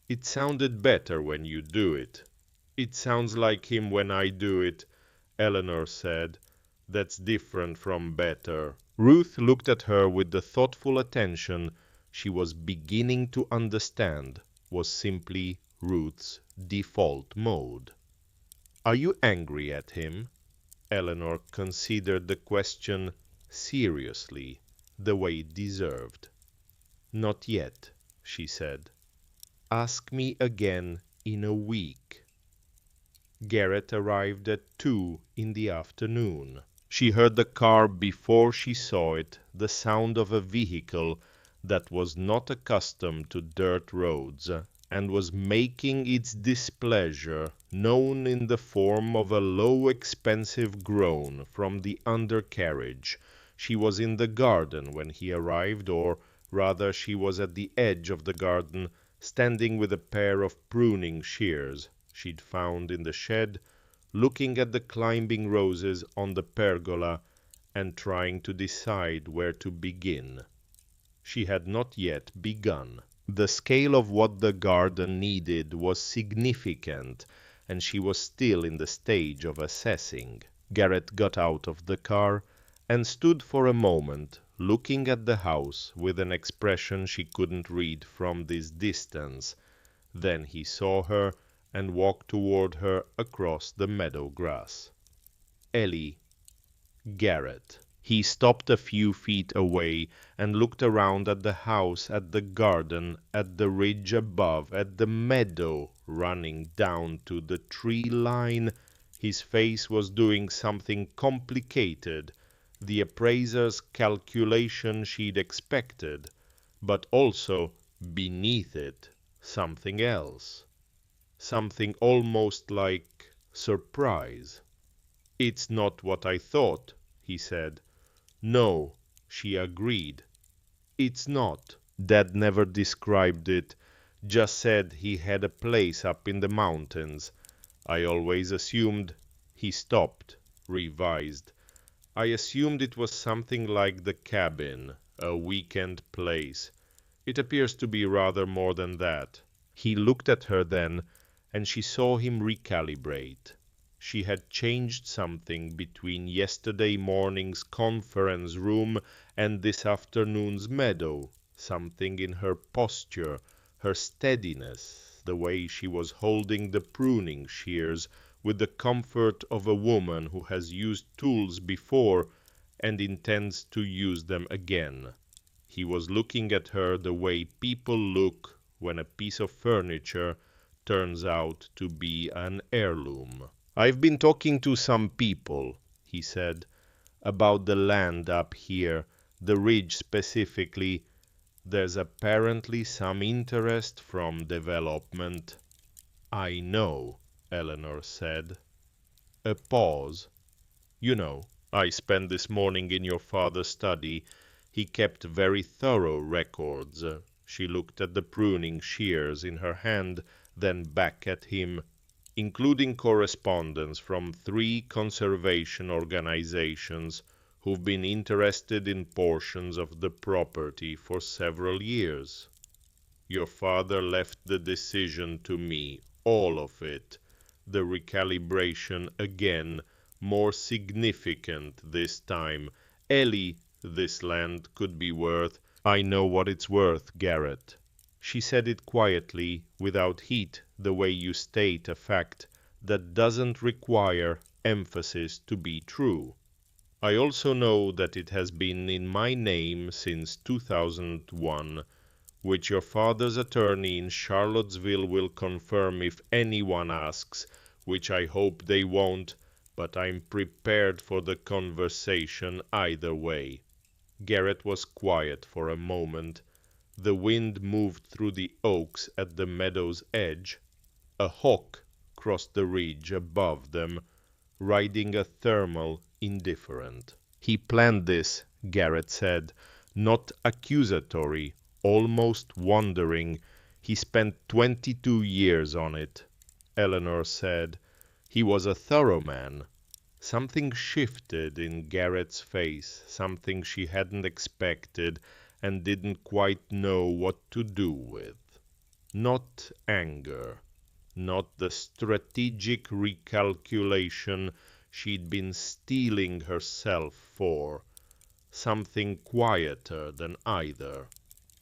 S1: "It sounded better when you do it." "It sounds like him when I do it," Eleanor said. "That's different from better." Ruth looked at her with the thoughtful attention she was beginning to understand was simply Ruth's default mode. "Are you angry at him?" Eleanor considered the question seriously, the way it deserved. "Not yet," she said. "Ask me again in a week." Garrett arrived at 2 in the afternoon. She heard the car before she saw it, the sound of a vehicle that was not accustomed to dirt roads, and was making its displeasure known in the form of a low, expensive groan from the undercarriage. She was in the garden when he arrived, or rather she was at the edge of the garden, standing with a pair of pruning shears she'd found in the shed, looking at the climbing roses on the pergola and trying to decide where to begin. She had not yet begun. The scale of what the garden needed was significant, and she was still in the stage of assessing. Garrett got out of the car and stood for a moment looking at the house with an expression she couldn't read from this distance. Then he saw her and walked toward her across the meadow grass. "Ellie." "Garrett." He stopped a few feet away and looked around at the house, at the garden, at the ridge above, at the meadow running down to the tree line. His face was doing something complicated, the appraiser's calculation she'd expected, but also, beneath it, something else. Something almost like surprise. "It's not what I thought," he said. "No," she agreed. "It's not. Dad never described it, just said he had a place up in the mountains. I always assumed—" He stopped, revised. "I assumed it was something like the cabin, a weekend place. It appears to be rather more than that." He looked at her then, and she saw him recalibrate. She had changed something between yesterday morning's conference room and this afternoon's meadow, something in her posture, her steadiness, the way she was holding the pruning shears with the comfort of a woman who has used tools before and intends to use them again. He was looking at her the way people look when a piece of furniture turns out to be an heirloom. "I've been talking to some people," he said, "about the land up here, the ridge specifically. There's apparently some interest from development." "I know." Eleanor said. A pause. You know, I spent this morning in your father's study. He kept very thorough records. She looked at the pruning shears in her hand, then back at him, including correspondence from 3 conservation organizations who've been interested in portions of the property for several years. Your father left the decision to me, all of it. The recalibration again, more significant this time. Ellie, this land could be worth. I know what it's worth, Garrett. She said it quietly, without heat, the way you state a fact that doesn't require emphasis to be true. I also know that it has been in my name since 2001, which your father's attorney in Charlottesville will confirm if anyone asks, which I hope they won't, but I'm prepared for the conversation either way. Garrett was quiet for a moment. The wind moved through the oaks at the meadow's edge. A hawk crossed the ridge above them, riding a thermal indifferent. He planned this, Garrett said, not accusatory, almost wondering. He spent 22 years on it. Eleanor said, he was a thorough man. Something shifted in Garrett's face, something she hadn't expected and didn't quite know what to do with. Not anger, not the strategic recalculation she'd been steeling herself for. Something quieter than either.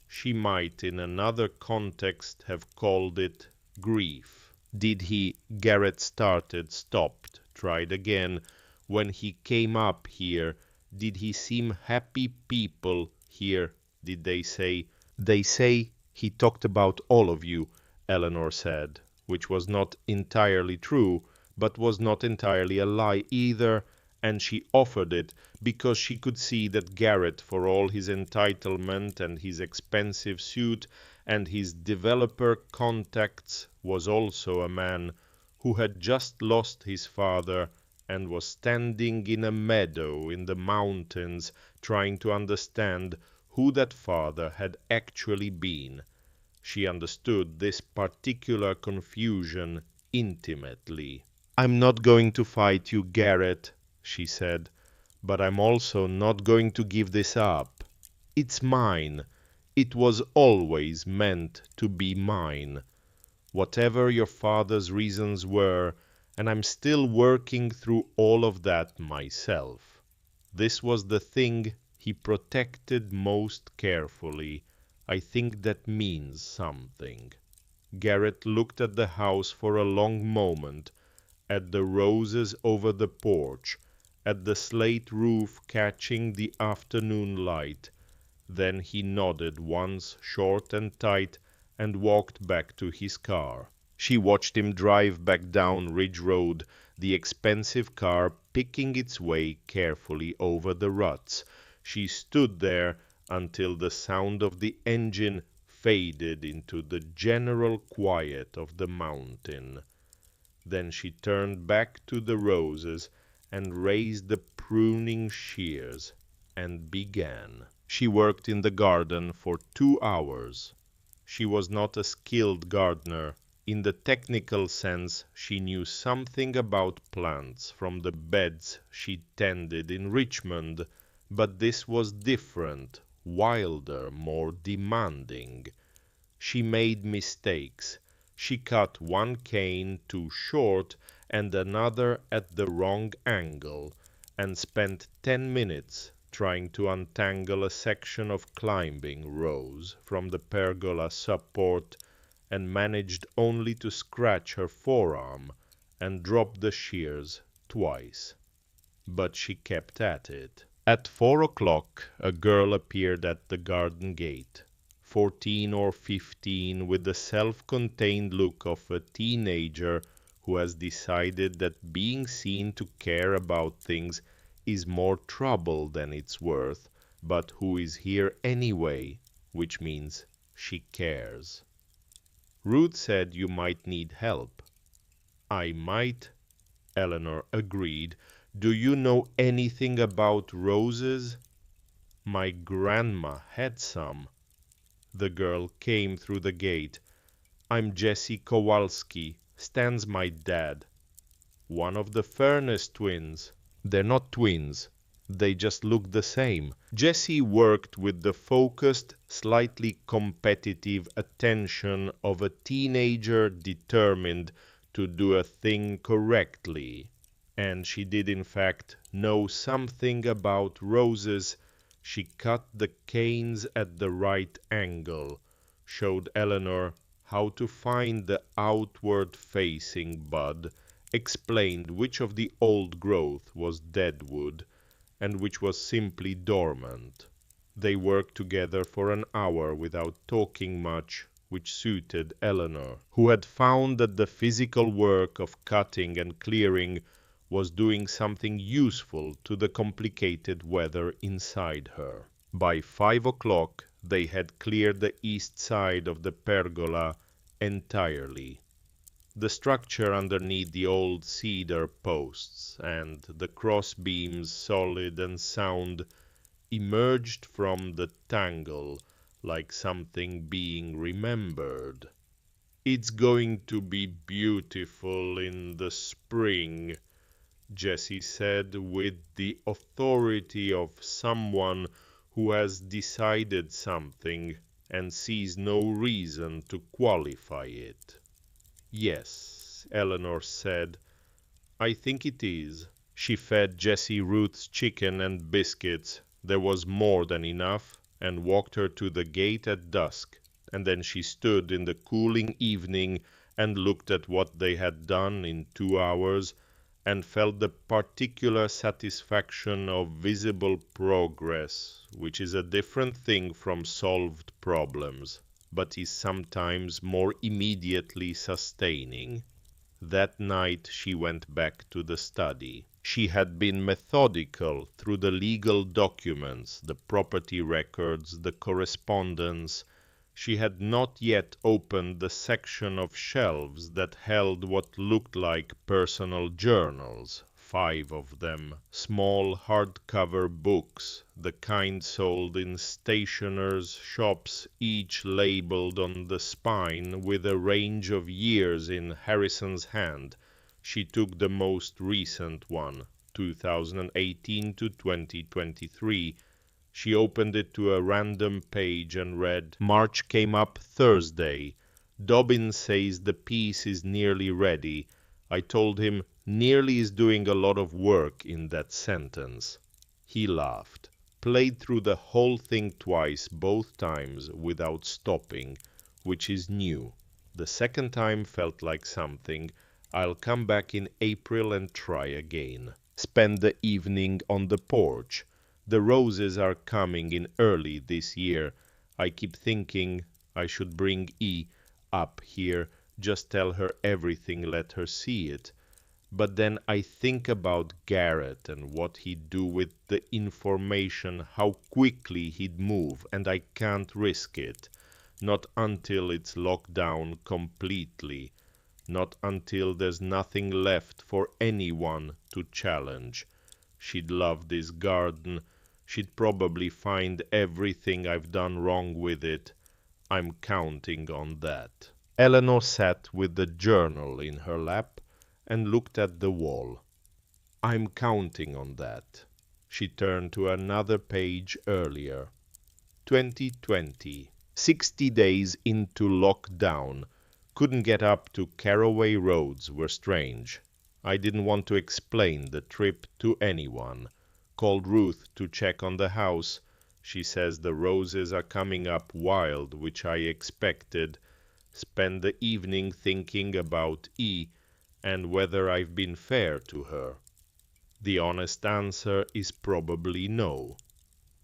S1: She might in another context have called it grief. Did he, Garrett started, stopped, tried again. When he came up here, did he seem happy people here? Did they say? They say he talked about all of you, Eleanor said, which was not entirely true, but was not entirely a lie either, and she offered it because she could see that Garrett, for all his entitlement and his expensive suit and his developer contacts, was also a man who had just lost his father and was standing in a meadow in the mountains trying to understand who that father had actually been. She understood this particular confusion intimately. I'm not going to fight you, Garrett, she said, but I'm also not going to give this up. It's mine. It was always meant to be mine. Whatever your father's reasons were, and I'm still working through all of that myself. This was the thing he protected most carefully. I think that means something. Garrett looked at the house for a long moment, at the roses over the porch, at the slate roof catching the afternoon light. Then he nodded once, short and tight, and walked back to his car. She watched him drive back down Ridge Road, the expensive car picking its way carefully over the ruts. She stood there until the sound of the engine faded into the general quiet of the mountain. Then she turned back to the roses and raised the pruning shears and began. She worked in the garden for 2 hours. She was not a skilled gardener. In the technical sense, she knew something about plants from the beds she tended in Richmond, but this was different, wilder, more demanding. She made mistakes. She cut one cane too short and another at the wrong angle, and spent 10 minutes trying to untangle a section of climbing rose from the pergola support, and managed only to scratch her forearm and drop the shears twice. But she kept at it. At 4 o'clock a girl appeared at the garden gate. 14 or 15, with the self-contained look of a teenager who has decided that being seen to care about things is more trouble than it's worth, but who is here anyway, which means she cares. Ruth said you might need help. I might, Eleanor agreed. Do you know anything about roses? My grandma had some. The girl came through the gate. I'm Jessie Kowalski. Stan's my dad. One of the Furness twins. They're not twins. They just look the same. Jessie worked with the focused, slightly competitive attention of a teenager determined to do a thing correctly. And she did in fact know something about roses. She cut the canes at the right angle, showed Eleanor how to find the outward-facing bud, explained which of the old growth was deadwood and which was simply dormant. They worked together for an hour without talking much, which suited Eleanor, who had found that the physical work of cutting and clearing was doing something useful to the complicated weather inside her. By 5 o'clock they had cleared the east side of the pergola entirely. The structure underneath the old cedar posts and the cross beams, solid and sound, emerged from the tangle like something being remembered. It's going to be beautiful in the spring, Jessie said with the authority of someone who has decided something and sees no reason to qualify it. Yes, Eleanor said, I think it is. She fed Jessie Ruth's chicken and biscuits. There was more than enough, and walked her to the gate at dusk, and then she stood in the cooling evening and looked at what they had done in 2 hours, and felt the particular satisfaction of visible progress, which is a different thing from solved problems, but is sometimes more immediately sustaining. That night she went back to the study. She had been methodical through the legal documents, the property records, the correspondence. She had not yet opened the section of shelves that held what looked like personal journals, 5 of them, small hardcover books, the kind sold in stationers' shops, each labeled on the spine with a range of years in Harrison's hand. She took the most recent one, 2018 to 2023. She opened it to a random page and read, March came up Thursday. Dobbin says the piece is nearly ready. I told him nearly is doing a lot of work in that sentence. He laughed, played through the whole thing twice, both times, without stopping, which is new. The second time felt like something. I'll come back in April and try again. Spend the evening on the porch. The roses are coming in early this year. I keep thinking I should bring E up here, just tell her everything, let her see it. But then I think about Garrett and what he'd do with the information, how quickly he'd move, and I can't risk it. Not until it's locked down completely. Not until there's nothing left for anyone to challenge. She'd love this garden. She'd probably find everything I've done wrong with it. I'm counting on that. Eleanor sat with the journal in her lap and looked at the wall. I'm counting on that. She turned to another page earlier. 2020. 60 days into lockdown. Couldn't get up to Caraway roads were strange. I didn't want to explain the trip to anyone. Called Ruth to check on the house. She says the roses are coming up wild, which I expected. Spend the evening thinking about E and whether I've been fair to her. The honest answer is probably no.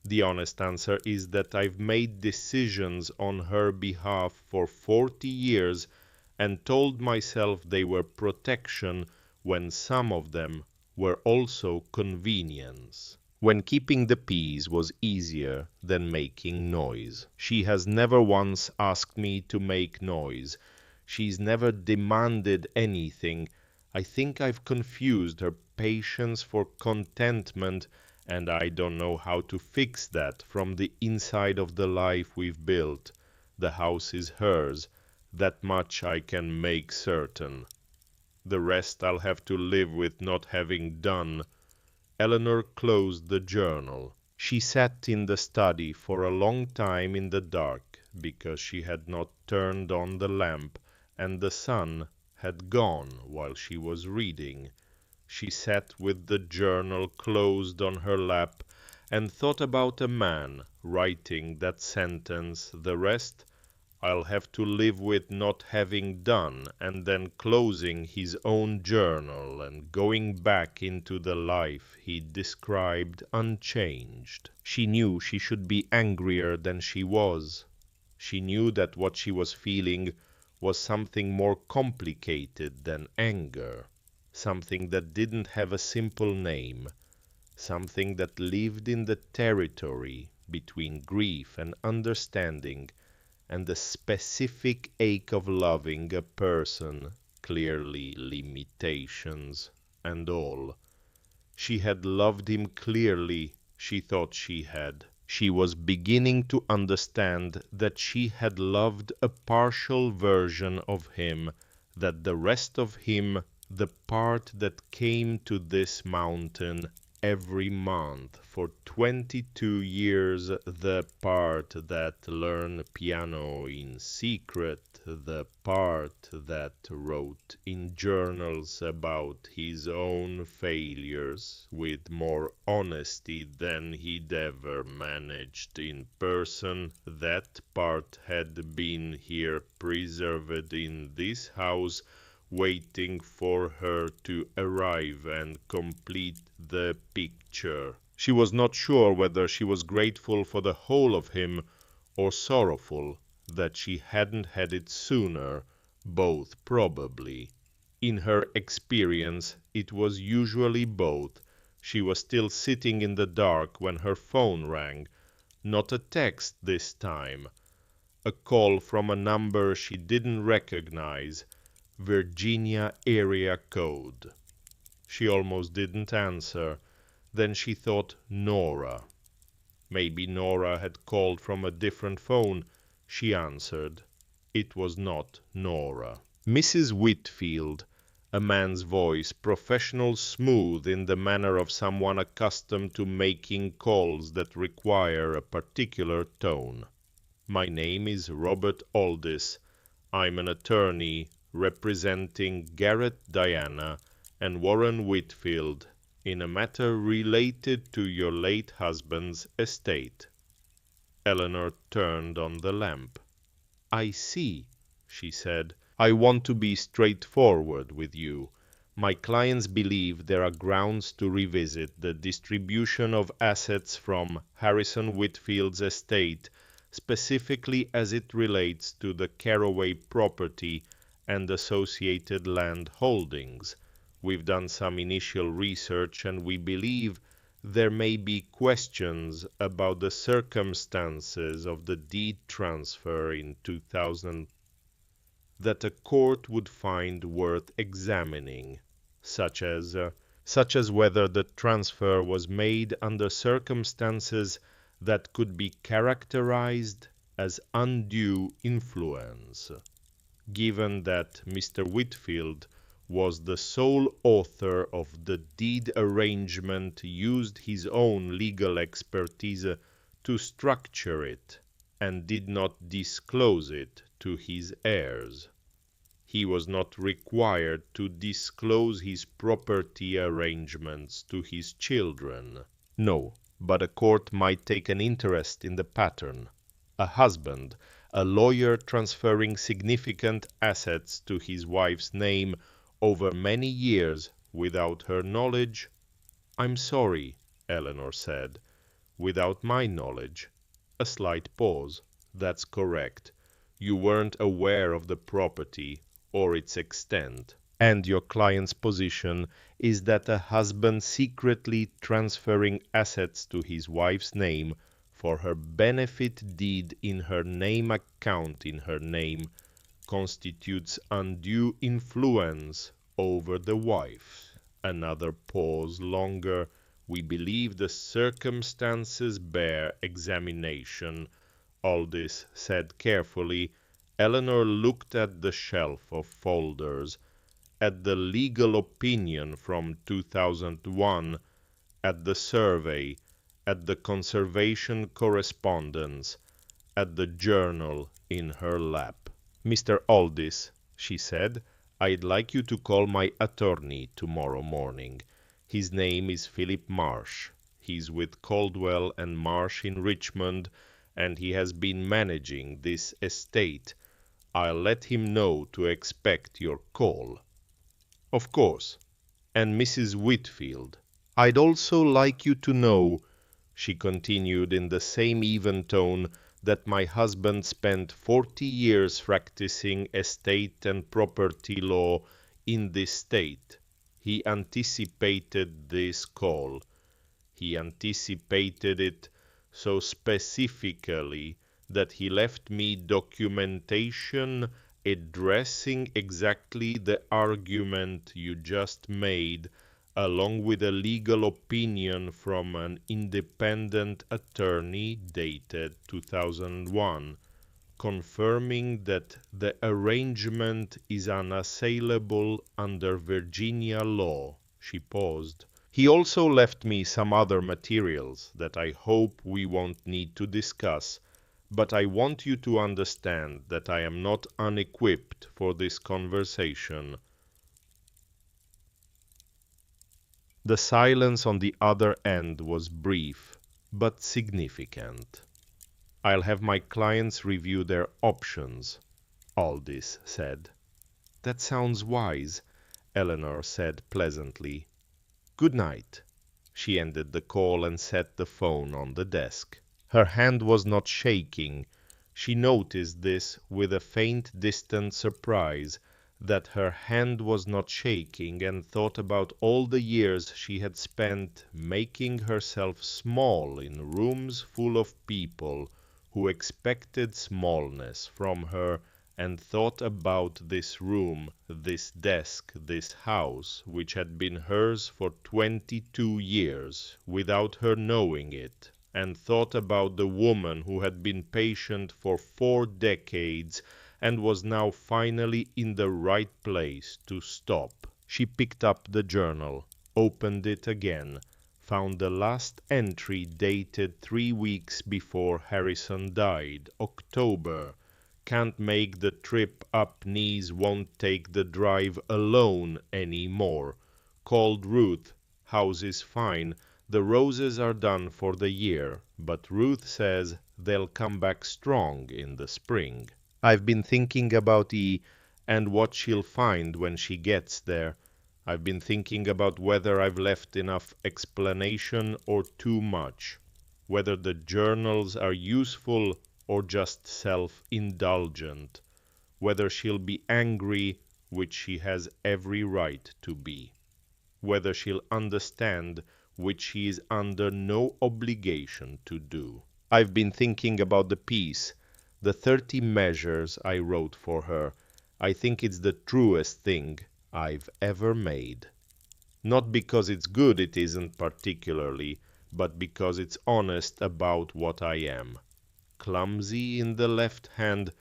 S1: The honest answer is that I've made decisions on her behalf for 40 years and told myself they were protection when some of them were also convenience. When keeping the peace was easier than making noise. She has never once asked me to make noise. She's never demanded anything. I think I've confused her patience for contentment, and I don't know how to fix that from the inside of the life we've built. The house is hers, that much I can make certain. The rest I'll have to live with not having done. Eleanor closed the journal. She sat in the study for a long time in the dark, because she had not turned on the lamp, and the sun had gone while she was reading. She sat with the journal closed on her lap, and thought about a man writing that sentence, the rest I'll have to live with not having done, and then closing his own journal and going back into the life he described unchanged. She knew she should be angrier than she was. She knew that what she was feeling was something more complicated than anger, something that didn't have a simple name, something that lived in the territory between grief and understanding, and the specific ache of loving a person, clearly limitations and all. She had loved him clearly, she thought she had. She was beginning to understand that she had loved a partial version of him, that the rest of him, the part that came to this mountain every month for 22 years, the part that learned piano in secret, the part that wrote in journals about his own failures with more honesty than he'd ever managed in person, that part had been here preserved in this house, waiting for her to arrive and complete the picture. She was not sure whether she was grateful for the whole of him or sorrowful that she hadn't had it sooner, both probably. In her experience, it was usually both. She was still sitting in the dark when her phone rang. Not a text this time. A call from a number she didn't recognize. Virginia area code. She almost didn't answer. Then she thought Nora. Maybe Nora had called from a different phone. She answered. It was not Nora. Mrs. Whitfield, a man's voice, professional, smooth in the manner of someone accustomed to making calls that require a particular tone. My name is Robert Aldis. I'm an attorney representing Garrett Diana and Warren Whitfield in a matter related to your late husband's estate. Eleanor turned on the lamp. I see, she said. I want to be straightforward with you. My clients believe there are grounds to revisit the distribution of assets from Harrison Whitfield's estate, specifically as it relates to the Caraway property and associated land holdings. We've done some initial research and we believe there may be questions about the circumstances of the deed transfer in 2000 that a court would find worth examining, such as whether the transfer was made under circumstances that could be characterized as undue influence. Given that Mr. Whitfield was the sole author of the deed arrangement, used his own legal expertise to structure it, and did not disclose it to his heirs. He was not required to disclose his property arrangements to his children. No, but a court might take an interest in the pattern. A husband, a lawyer transferring significant assets to his wife's name over many years without her knowledge. I'm sorry, Eleanor said. Without my knowledge. A slight pause. That's correct. You weren't aware of the property or its extent. And your client's position is that a husband secretly transferring assets to his wife's name for her benefit deed in her name, account in her name, constitutes undue influence over the wife. Another pause longer. We believe the circumstances bear examination. Aldous said carefully. Eleanor looked at the shelf of folders, at the legal opinion from 2001, at the survey, at the conservation correspondence, at the journal in her lap. "Mr. Aldous," she said, "I'd like you to call my attorney tomorrow morning. His name is Philip Marsh. He's with Caldwell and Marsh in Richmond, and he has been managing this estate. I'll let him know to expect your call." "Of course." "And Mrs. Whitfield, I'd also like you to know," she continued in the same even tone, "that my husband spent 40 years practicing estate and property law in this state. He anticipated this call. He anticipated it so specifically that he left me documentation addressing exactly the argument you just made, along with a legal opinion from an independent attorney dated 2001, confirming that the arrangement is unassailable under Virginia law." She paused. "He also left me some other materials that I hope we won't need to discuss, but I want you to understand that I am not unequipped for this conversation." The silence on the other end was brief, but significant. "I'll have my clients review their options," Aldous said. "That sounds wise," Eleanor said pleasantly. "Good night." She ended the call and set the phone on the desk. Her hand was not shaking. She noticed this with a faint distant surprise, that her hand was not shaking, and thought about all the years she had spent making herself small in rooms full of people who expected smallness from her, and thought about this room, this desk, this house, which had been hers for 22 years, without her knowing it, and thought about the woman who had been patient for 4 decades and was now finally in the right place to stop. She picked up the journal, opened it again, found the last entry dated 3 weeks before Harrison died, October. "Can't make the trip up, knees won't take the drive alone any more. Called Ruth, house is fine, the roses are done for the year, but Ruth says they'll come back strong in the spring. I've been thinking about and what she'll find when she gets there. I've been thinking about whether I've left enough explanation or too much, whether the journals are useful or just self-indulgent, whether she'll be angry, which she has every right to be, whether she'll understand, which she is under no obligation to do. I've been thinking about the piece, the 30 measures I wrote for her. I think it's the truest thing I've ever made. Not because it's good, it isn't particularly, but because it's honest about what I am. Clumsy in the left hand,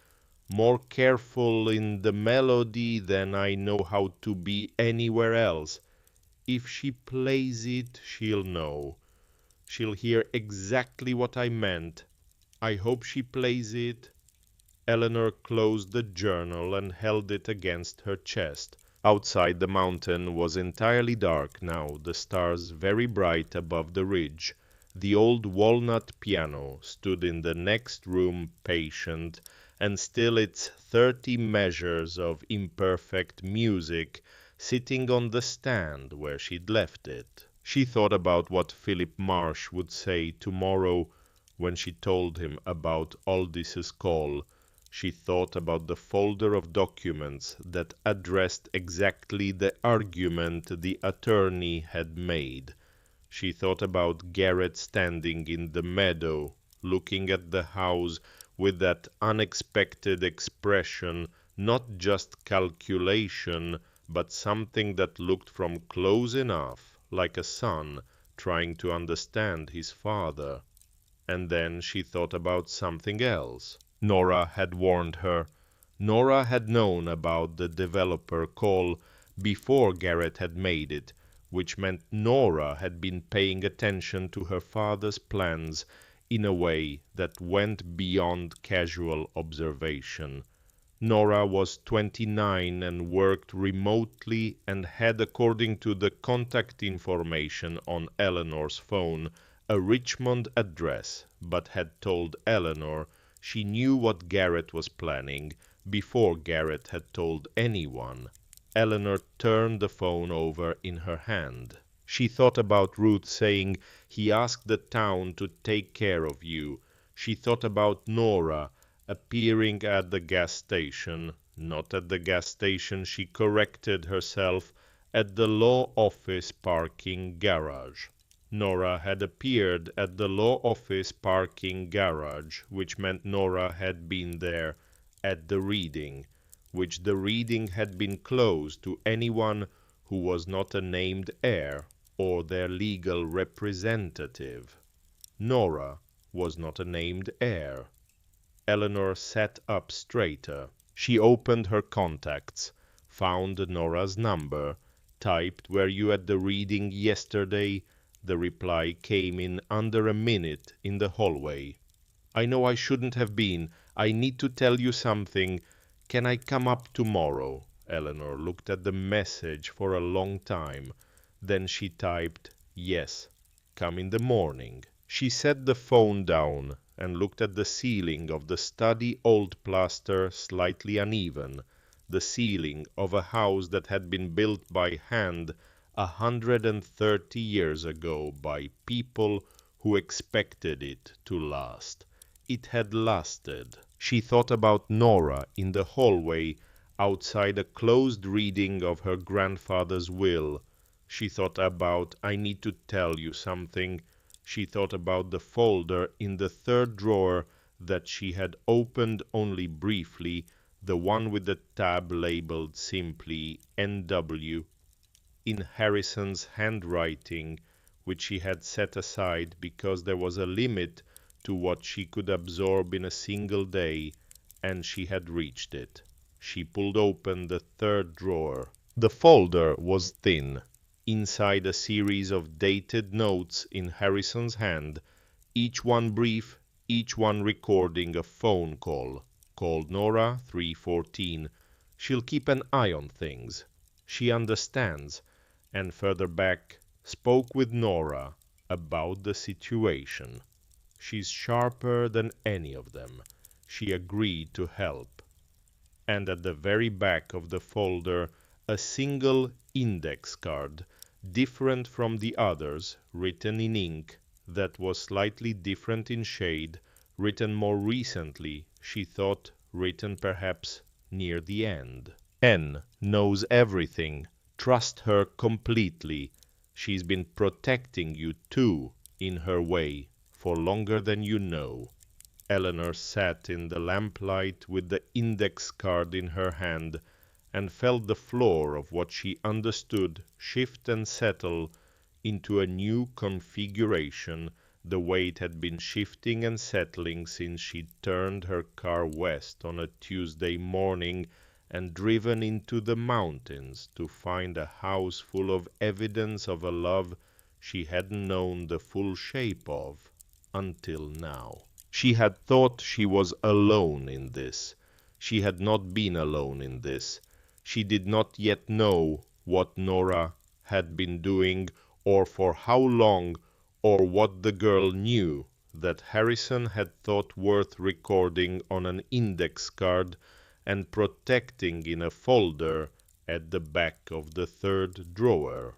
S1: more careful in the melody than I know how to be anywhere else. If she plays it, she'll know. She'll hear exactly what I meant. I hope she plays it." Eleanor closed the journal and held it against her chest. Outside, the mountain was entirely dark now, the stars very bright above the ridge. The old walnut piano stood in the next room, patient, and still its 30 measures of imperfect music sitting on the stand where she'd left it. She thought about what Philip Marsh would say tomorrow when she told him about Aldous's call. She thought about the folder of documents that addressed exactly the argument the attorney had made. She thought about Garrett standing in the meadow, looking at the house with that unexpected expression, not just calculation, but something that looked from close enough like a son trying to understand his father. And then she thought about something else. Nora had warned her. Nora had known about the developer call before Garrett had made it, which meant Nora had been paying attention to her father's plans in a way that went beyond casual observation. Nora was 29 and worked remotely and had, according to the contact information on Eleanor's phone, a Richmond address, but had told Eleanor she knew what Garrett was planning before Garrett had told anyone. Eleanor turned the phone over in her hand. She thought about Ruth saying, "He asked the town to take care of you." She thought about Nora appearing at the gas station, not at the gas station, she corrected herself, at the law office parking garage. Nora had appeared at the law office parking garage, which meant Nora had been there at the reading, which the reading had been closed to anyone who was not a named heir or their legal representative. Nora was not a named heir. Eleanor sat up straighter. She opened her contacts, found Nora's number, typed, "Were you at the reading yesterday?" The reply came in under a minute in the hallway. "I know I shouldn't have been. I need to tell you something. Can I come up tomorrow?" Eleanor looked at the message for a long time. Then she typed, "Yes, come in the morning." She set the phone down and looked at the ceiling of the study, old plaster, slightly uneven, the ceiling of a house that had been built by hand 130 years ago by people who expected it to last. It had lasted. She thought about Nora in the hallway outside a closed reading of her grandfather's will. She thought about, "I need to tell you something." She thought about the folder in the third drawer that she had opened only briefly, the one with the tab labeled simply NW, in Harrison's handwriting, which she had set aside because there was a limit to what she could absorb in a single day, and she had reached it. She pulled open the third drawer. The folder was thin. Inside a series of dated notes in Harrison's hand, each one brief, each one recording a phone call. "Called Nora, 3:14. She'll keep an eye on things. She understands." And further back, "Spoke with Nora about the situation. She's sharper than any of them. She agreed to help." And at the very back of the folder, a single index card, different from the others, written in ink, that was slightly different in shade, written more recently, she thought, written perhaps near the end. "N knows everything. Trust her completely. She's been protecting you too, in her way, for longer than you know." Eleanor sat in the lamplight with the index card in her hand and felt the floor of what she understood shift and settle into a new configuration, the way it had been shifting and settling since she turned her car west on a Tuesday morning and driven into the mountains to find a house full of evidence of a love she hadn't known the full shape of until now. She had thought she was alone in this. She had not been alone in this. She did not yet know what Nora had been doing, or for how long, or what the girl knew that Harrison had thought worth recording on an index card and protecting in a folder at the back of the third drawer.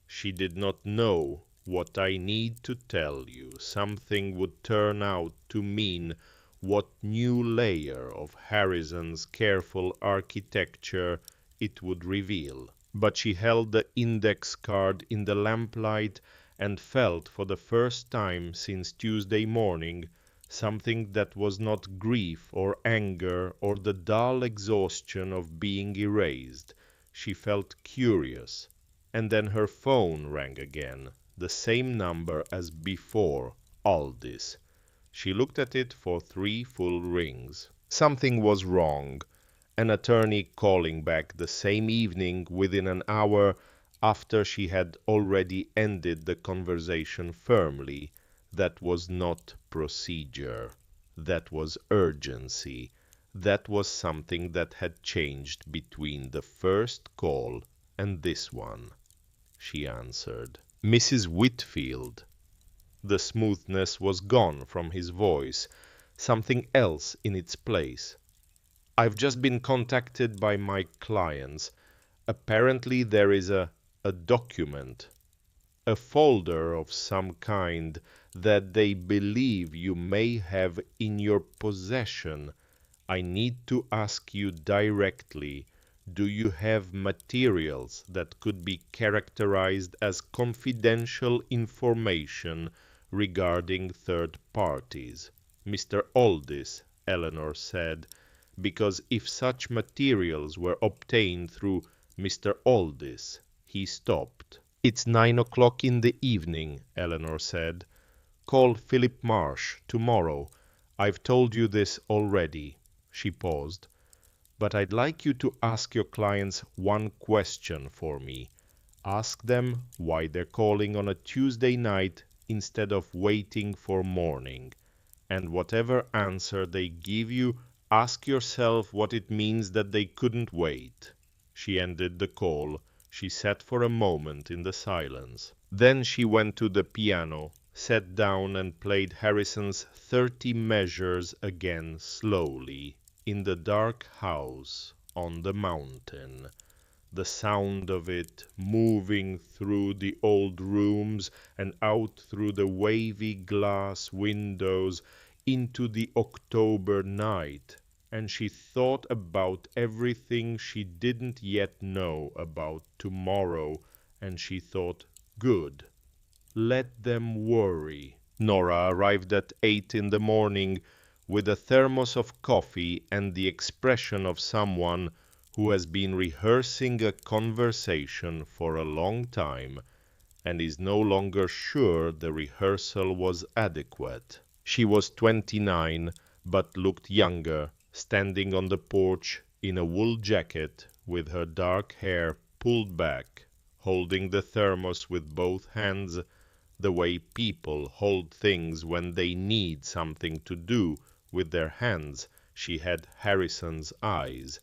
S1: She did not know what I need to tell you. Something would turn out to mean what new layer of Harrison's careful architecture it would reveal. But she held the index card in the lamplight and felt for the first time since Tuesday morning something that was not grief or anger or the dull exhaustion of being erased. She felt curious, and then her phone rang again, the same number as before, Aldis. She looked at it for 3 full rings. Something was wrong. An attorney calling back the same evening within an hour after she had already ended the conversation firmly. That was not procedure. That was urgency. That was something that had changed between the first call and this one. She answered. Mrs. Whitfield. The smoothness was gone from his voice, something else in its place. I've just been contacted by my clients. Apparently there is a document, a folder of some kind that they believe you may have in your possession. I need to ask you directly, do you have materials that could be characterized as confidential information regarding third parties? Mr. Aldis, Eleanor said, because if such materials were obtained through Mr. Aldis, he stopped. It's 9 o'clock in the evening, Eleanor said. Call Philip Marsh tomorrow. I've told you this already. She paused. But I'd like you to ask your clients one question for me. Ask them why they're calling on a Tuesday night instead of waiting for morning. And whatever answer they give you, ask yourself what it means that they couldn't wait. She ended the call. She sat for a moment in the silence. Then she went to the piano, sat down and played Harrison's 30 Measures again slowly, in the dark house on the mountain. The sound of it moving through the old rooms and out through the wavy glass windows into the October night, and she thought about everything she didn't yet know about tomorrow, and she thought, good. Let them worry. Nora arrived at 8 in the morning with a thermos of coffee and the expression of someone who has been rehearsing a conversation for a long time and is no longer sure the rehearsal was adequate. She was 29, but looked younger, standing on the porch in a wool jacket with her dark hair pulled back, holding the thermos with both hands, the way people hold things when they need something to do with their hands. She had Harrison's eyes.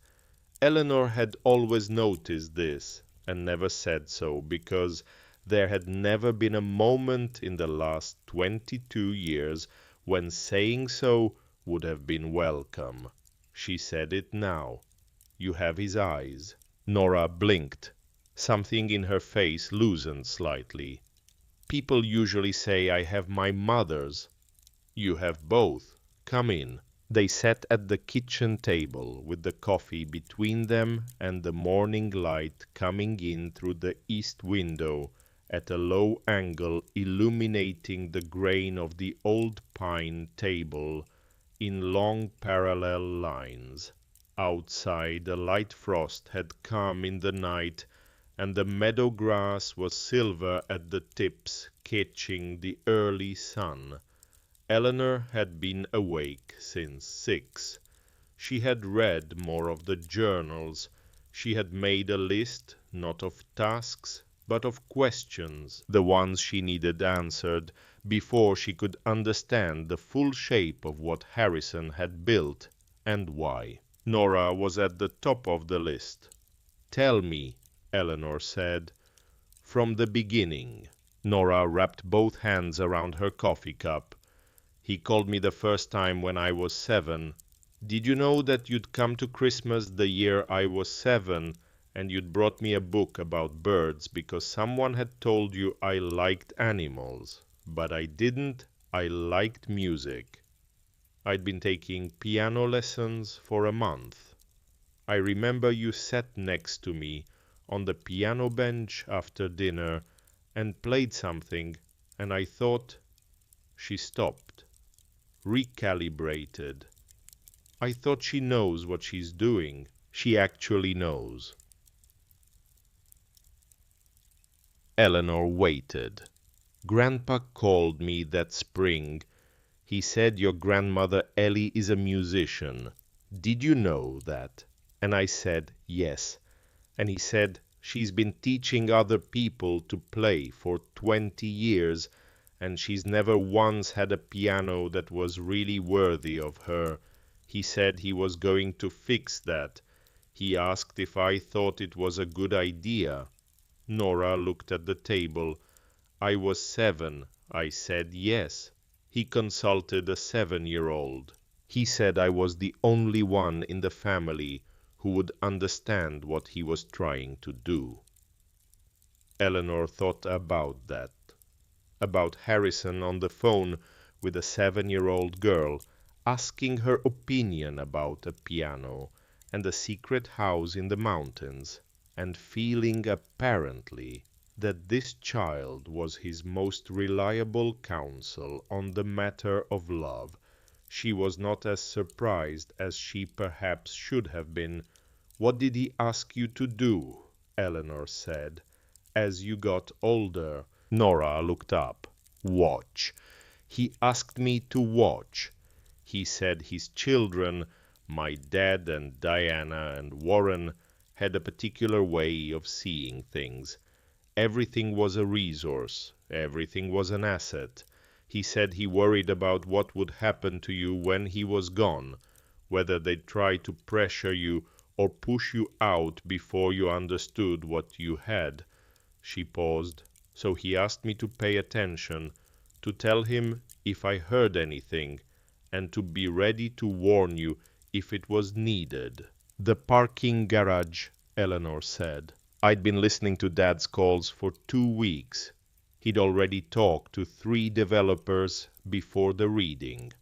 S1: Eleanor had always noticed this and never said so, because there had never been a moment in the last 22 years when saying so would have been welcome. She said it now. You have his eyes. Nora blinked. Something in her face loosened slightly. People usually say I have my mother's. You have both. Come in. They sat at the kitchen table with the coffee between them and the morning light coming in through the east window at a low angle, illuminating the grain of the old pine table in long parallel lines. Outside a light frost had come in the night, and the meadow grass was silver at the tips, catching the early sun. Eleanor had been awake since 6. She had read more of the journals. She had made a list, not of tasks, but of questions, the ones she needed answered, before she could understand the full shape of what Harrison had built, and why. Nora was at the top of the list. Tell me, Eleanor said, from the beginning. Nora wrapped both hands around her coffee cup. He called me the first time when I was 7. Did you know that you'd come to Christmas the year I was 7, and you'd brought me a book about birds because someone had told you I liked animals? But I didn't. I liked music. I'd been taking piano lessons for a month. I remember you sat next to me on the piano bench after dinner and played something, and I thought... She stopped, recalibrated. I thought she knows what she's doing. She actually knows. Eleanor waited. Grandpa called me that spring. He said your grandmother Ellie is a musician. Did you know that? And I said, yes. And he said, she's been teaching other people to play for 20 years, and she's never once had a piano that was really worthy of her. He said he was going to fix that. He asked if I thought it was a good idea. Nora looked at the table. I was 7. I said yes. He consulted a 7-year-old. He said I was the only one in the family who would understand what he was trying to do. Eleanor thought about that, about Harrison on the phone with a 7-year-old girl, asking her opinion about a piano and a secret house in the mountains, and feeling apparently that this child was his most reliable counsel on the matter of love. She was not as surprised as she perhaps should have been. What did he ask you to do? Eleanor said. As you got older. Nora looked up. Watch. He asked me to watch. He said his children, my dad and Diana and Warren, had a particular way of seeing things. Everything was a resource. Everything was an asset. He said he worried about what would happen to you when he was gone, whether they'd try to pressure you or push you out before you understood what you had. She paused, so he asked me to pay attention, to tell him if I heard anything, and to be ready to warn you if it was needed. The parking garage, Eleanor said. I'd been listening to Dad's calls for 2 weeks. He'd already talked to 3 developers before the reading.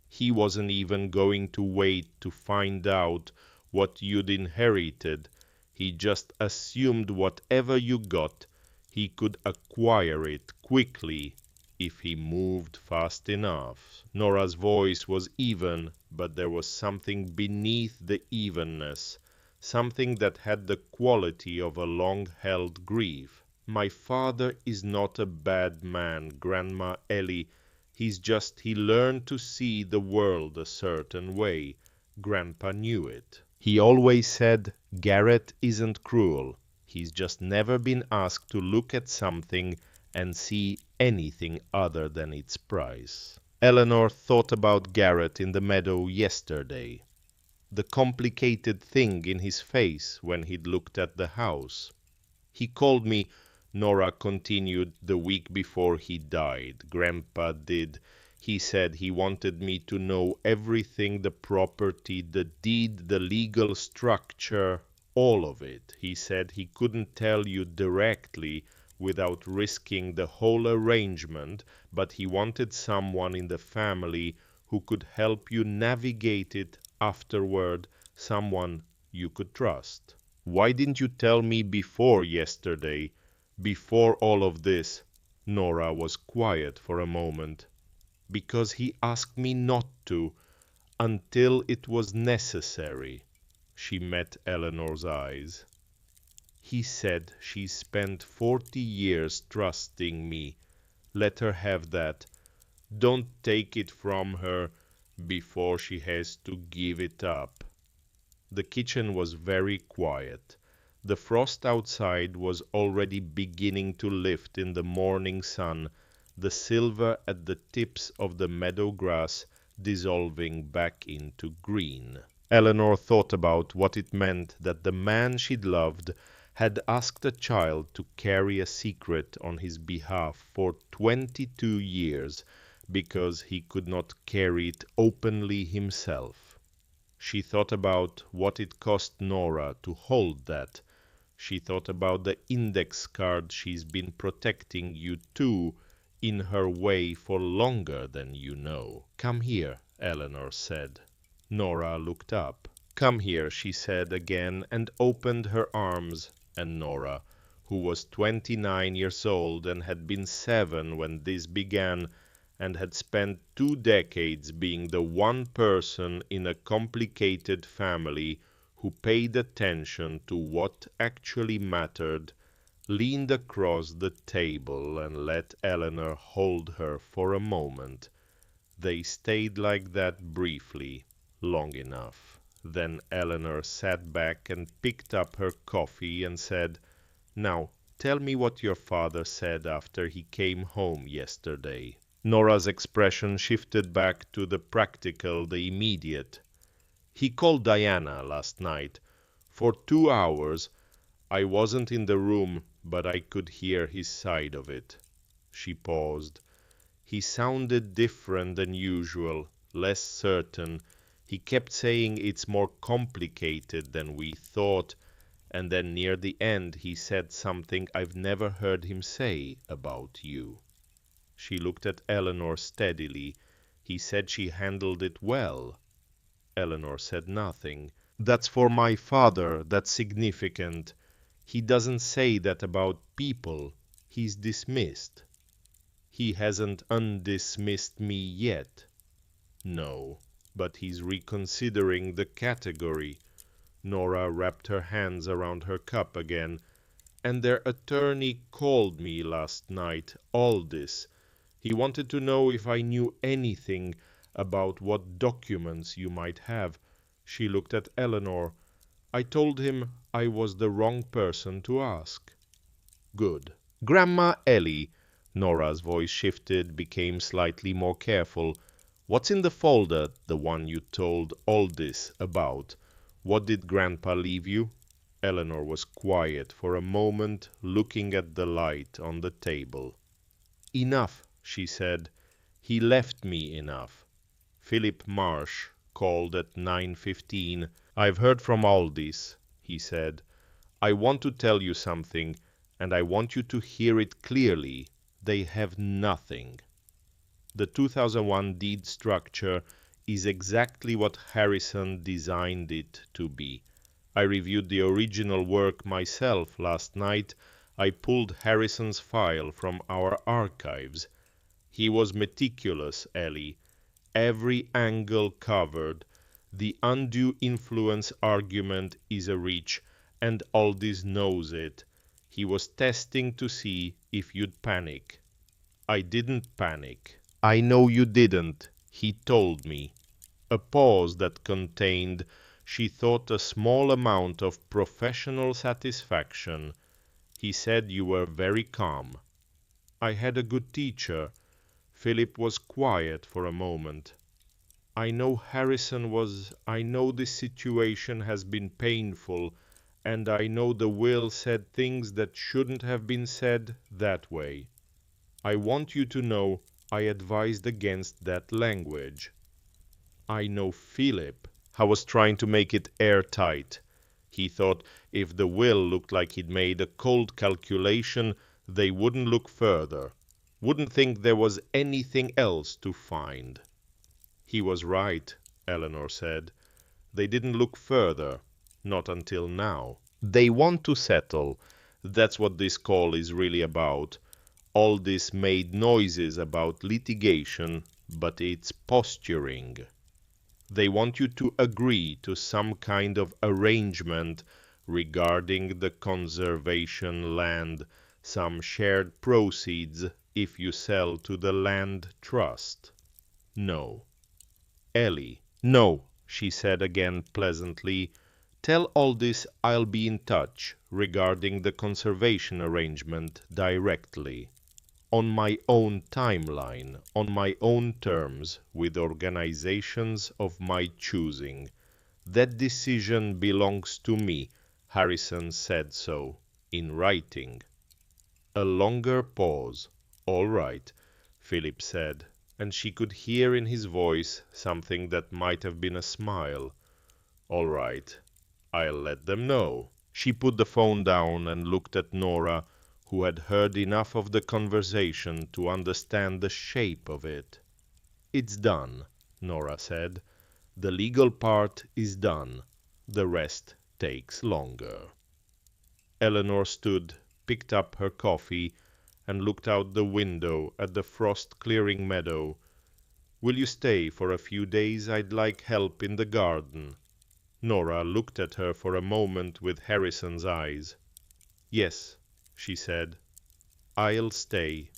S1: He wasn't even going to wait to find out what you'd inherited. He just assumed whatever you got, he could acquire it quickly if he moved fast enough. Nora's voice was even, but there was something beneath the evenness, something that had the quality of a long-held grief. My father is not a bad man, Grandma Ellie. He learned to see the world a certain way. Grandpa knew it. He always said, Garrett isn't cruel. He's just never been asked to look at something and see anything other than its price. Eleanor thought about Garrett in the meadow yesterday. The complicated thing in his face when he'd looked at the house. He called me, Nora continued, the week before he died. Grandpa did. He said he wanted me to know everything, the property, the deed, the legal structure, all of it. He said he couldn't tell you directly without risking the whole arrangement, but he wanted someone in the family who could help you navigate it afterward, someone you could trust. Why didn't you tell me before yesterday, before all of this? Nora was quiet for a moment. Because he asked me not to, until it was necessary. She met Eleanor's eyes. He said she spent 40 years trusting me. Let her have that. Don't take it from her before she has to give it up. The kitchen was very quiet. The frost outside was already beginning to lift in the morning sun, the silver at the tips of the meadow grass dissolving back into green. Eleanor thought about what it meant that the man she'd loved had asked a child to carry a secret on his behalf for 22 years because he could not carry it openly himself. She thought about what it cost Nora to hold that. She thought about the index card she's been protecting you to in her way for longer than you know. Come here, Eleanor said. Nora looked up. Come here, she said again, and opened her arms, and Nora, who was 29 years old and had been 7 when this began, and had spent 2 decades being the one person in a complicated family who paid attention to what actually mattered, leaned across the table and let Eleanor hold her for a moment. They stayed like that briefly, long enough. Then Eleanor sat back and picked up her coffee and said, "Now, tell me what your father said after he came home yesterday." Nora's expression shifted back to the practical, the immediate. "He called Diana last night. For 2 hours. I wasn't in the room, but I could hear his side of it." She paused. "He sounded different than usual, less certain. He kept saying it's more complicated than we thought, and then near the end he said something I've never heard him say about you." She looked at Eleanor steadily. "He said she handled it well." Eleanor said nothing. "That's for my father, that's significant. He doesn't say that about people. He's dismissed." "He hasn't undismissed me yet." "No, but he's reconsidering the category." Nora wrapped her hands around her cup again. "And their attorney called me last night, Aldous. He wanted to know if I knew anything about what documents you might have." She looked at Eleanor. "I told him I was the wrong person to ask." "Good. Grandma Ellie," Nora's voice shifted, became slightly more careful. "What's in the folder, the one you told Aldous about? What did Grandpa leave you?" Eleanor was quiet for a moment, looking at the light on the table. "Enough," she said. "He left me enough. Philip Marsh called at 9:15. "I've heard from Aldous," he said. "I want to tell you something, and I want you to hear it clearly. They have nothing. The 2001 deed structure is exactly what Harrison designed it to be. I reviewed the original work myself last night. I pulled Harrison's file from our archives. He was meticulous, Ellie. Every angle covered. The undue influence argument is a reach, and Aldous knows it. He was testing to see if you'd panic. I didn't panic. I know you didn't. He told me." A pause that contained, she thought, a small amount of professional satisfaction. "He said you were very calm." "I had a good teacher." Philip was quiet for a moment. "I know Harrison was... I know this situation has been painful, and I know the will said things that shouldn't have been said that way. I want you to know I advised against that language." "I know Philip." I was trying to make it airtight. He thought if the will looked like he'd made a cold calculation, they wouldn't look further, wouldn't think there was anything else to find. "He was right," Eleanor said. "They didn't look further, not until now. They want to settle. That's what this call is really about. All this made noises about litigation, but it's posturing. They want you to agree to some kind of arrangement regarding the conservation land, some shared proceeds if you sell to the land trust." "No." "Ellie." "No," she said again pleasantly. "Tell Aldous I'll be in touch regarding the conservation arrangement directly. On my own timeline, on my own terms, with organizations of my choosing. That decision belongs to me. Harrison said so, in writing." A longer pause. "All right," Philip said, and she could hear in his voice something that might have been a smile. "All right, I'll let them know." She put the phone down and looked at Nora, who had heard enough of the conversation to understand the shape of it. "It's done," Nora said. "The legal part is done. The rest takes longer." Eleanor stood, picked up her coffee, and looked out the window at the frost-clearing meadow. "Will you stay for a few days? I'd like help in the garden." Nora looked at her for a moment with Harrison's eyes. "Yes," she said. "I'll stay."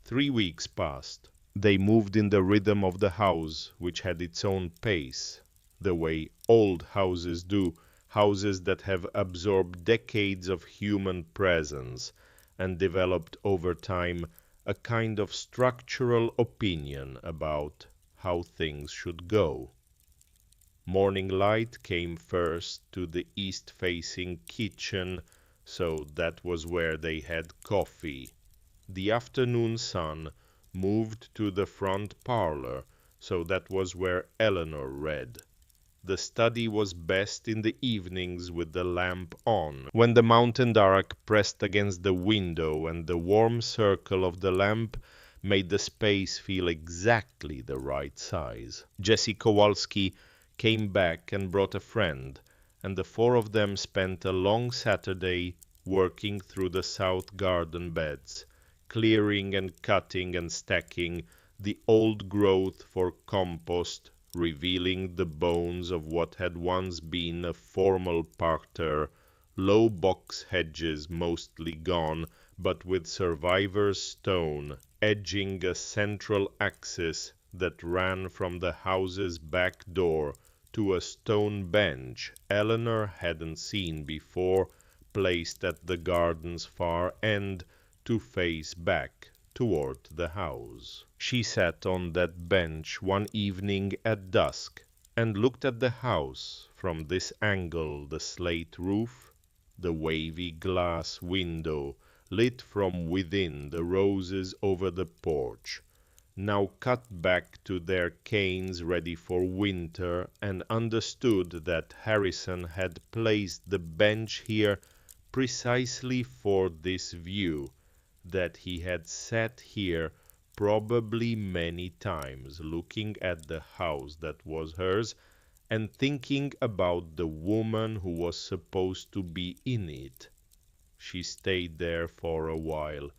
S1: 3 weeks passed. They moved in the rhythm of the house, which had its own pace, the way old houses do, houses that have absorbed decades of human presence and developed over time a kind of structural opinion about how things should go. Morning light came first to the east-facing kitchen, so that was where they had coffee. The afternoon sun moved to the front parlor, so that was where Eleanor read. The study was best in the evenings with the lamp on, when the mountain dark pressed against the window and the warm circle of the lamp made the space feel exactly the right size. Jessie Kowalski came back and brought a friend, and the four of them spent a long Saturday working through the south garden beds, clearing and cutting and stacking the old growth for compost, revealing the bones of what had once been a formal parterre, low box hedges mostly gone, but with survivor's stone edging a central axis that ran from the house's back door to a stone bench Eleanor hadn't seen before, placed at the garden's far end to face back toward the house. She sat on that bench one evening at dusk and looked at the house from this angle, the slate roof, the wavy glass window lit from within, the roses over the porch, now cut back to their canes ready for winter, and understood that Harrison had placed the bench here precisely for this view, that he had sat here probably many times looking at the house that was hers and thinking about the woman who was supposed to be in it. She stayed there for a while,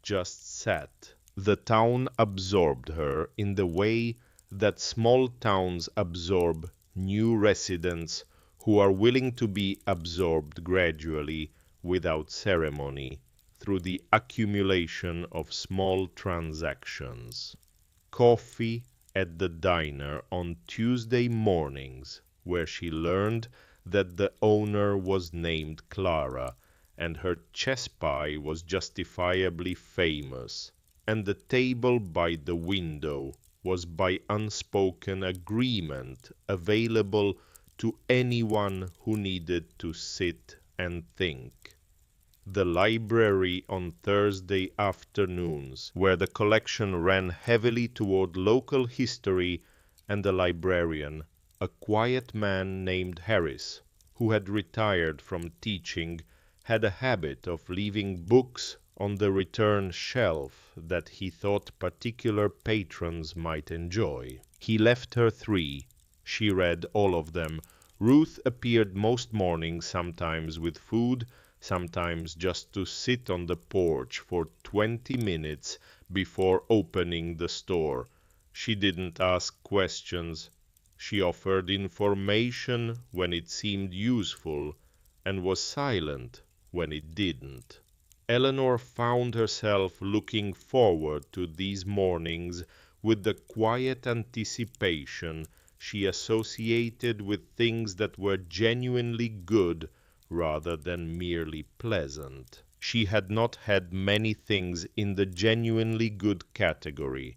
S1: just sat. The town absorbed her in the way that small towns absorb new residents who are willing to be absorbed gradually, without ceremony, through the accumulation of small transactions. Coffee at the diner on Tuesday mornings, where she learned that the owner was named Clara, and her chess pie was justifiably famous, and the table by the window was by unspoken agreement available to anyone who needed to sit and think. The library on Thursday afternoons, where the collection ran heavily toward local history, and the librarian, a quiet man named Harris, who had retired from teaching, had a habit of leaving books on the return shelf that he thought particular patrons might enjoy. He left her 3. She read all of them. Ruth appeared most mornings, sometimes with food, sometimes just to sit on the porch for 20 minutes before opening the store. She didn't ask questions. She offered information when it seemed useful, and was silent when it didn't. Eleanor found herself looking forward to these mornings with the quiet anticipation she associated with things that were genuinely good rather than merely pleasant. She had not had many things in the genuinely good category.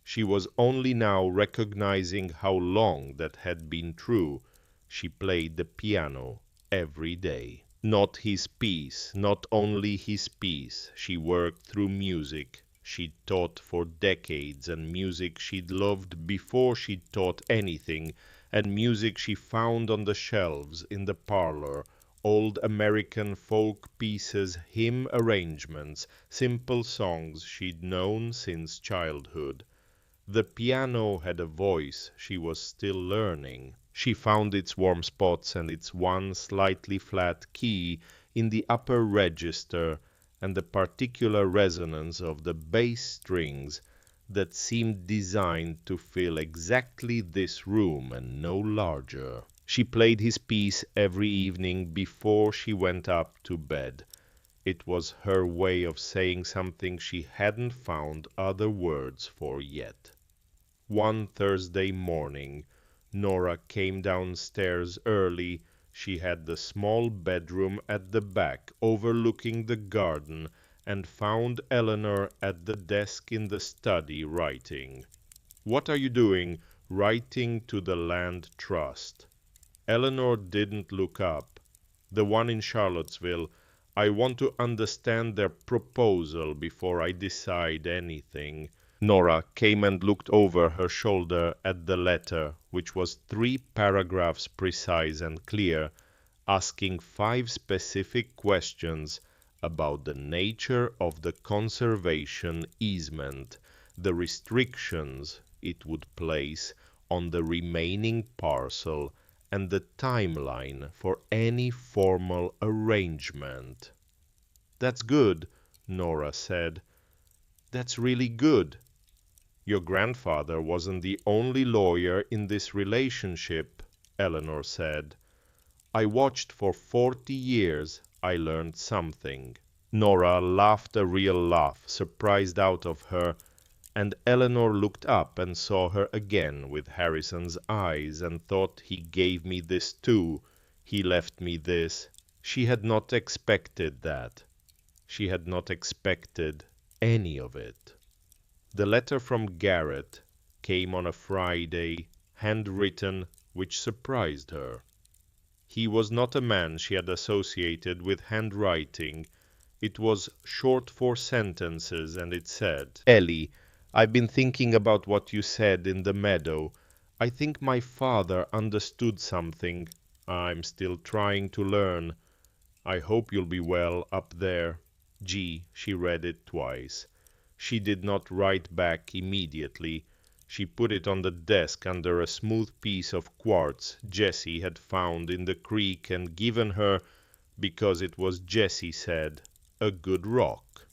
S1: She was only now recognizing how long that had been true. She played the piano every day. Not his piece, not only his piece. She worked through music. She'd taught for decades, and music she'd loved before she'd taught anything, and music she found on the shelves in the parlor, old American folk pieces, hymn arrangements, simple songs she'd known since childhood. The piano had a voice she was still learning. She found its warm spots and its one slightly flat key in the upper register, and the particular resonance of the bass strings that seemed designed to fill exactly this room and no larger. She played his piece every evening before she went up to bed. It was her way of saying something she hadn't found other words for yet. One Thursday morning, Nora came downstairs early. She had the small bedroom at the back overlooking the garden and found Eleanor at the desk in the study writing. "What are you doing?" "Writing to the Land Trust." Eleanor didn't look up. "The one in Charlottesville. I want to understand their proposal before I decide anything." Nora came and looked over her shoulder at the letter, which was 3 paragraphs precise and clear, asking 5 specific questions about the nature of the conservation easement, the restrictions it would place on the remaining parcel, and the timeline for any formal arrangement. "That's good," Nora said. "That's really good." "Your grandfather wasn't the only lawyer in this relationship," Eleanor said. "I watched for 40 years. I learned something." Nora laughed a real laugh, surprised out of her, and Eleanor looked up and saw her again with Harrison's eyes and thought, "He gave me this too. He left me this." She had not expected that. She had not expected any of it. The letter from Garrett came on a Friday, handwritten, which surprised her. He was not a man she had associated with handwriting. It was short 4 sentences, and it said, "Ellie, I've been thinking about what you said in the meadow. I think my father understood something. I'm still trying to learn. I hope you'll be well up there. G." She read it twice. She did not write back immediately. She put it on the desk under a smooth piece of quartz Jessie had found in the creek and given her, because it was, Jessie said, a good rock.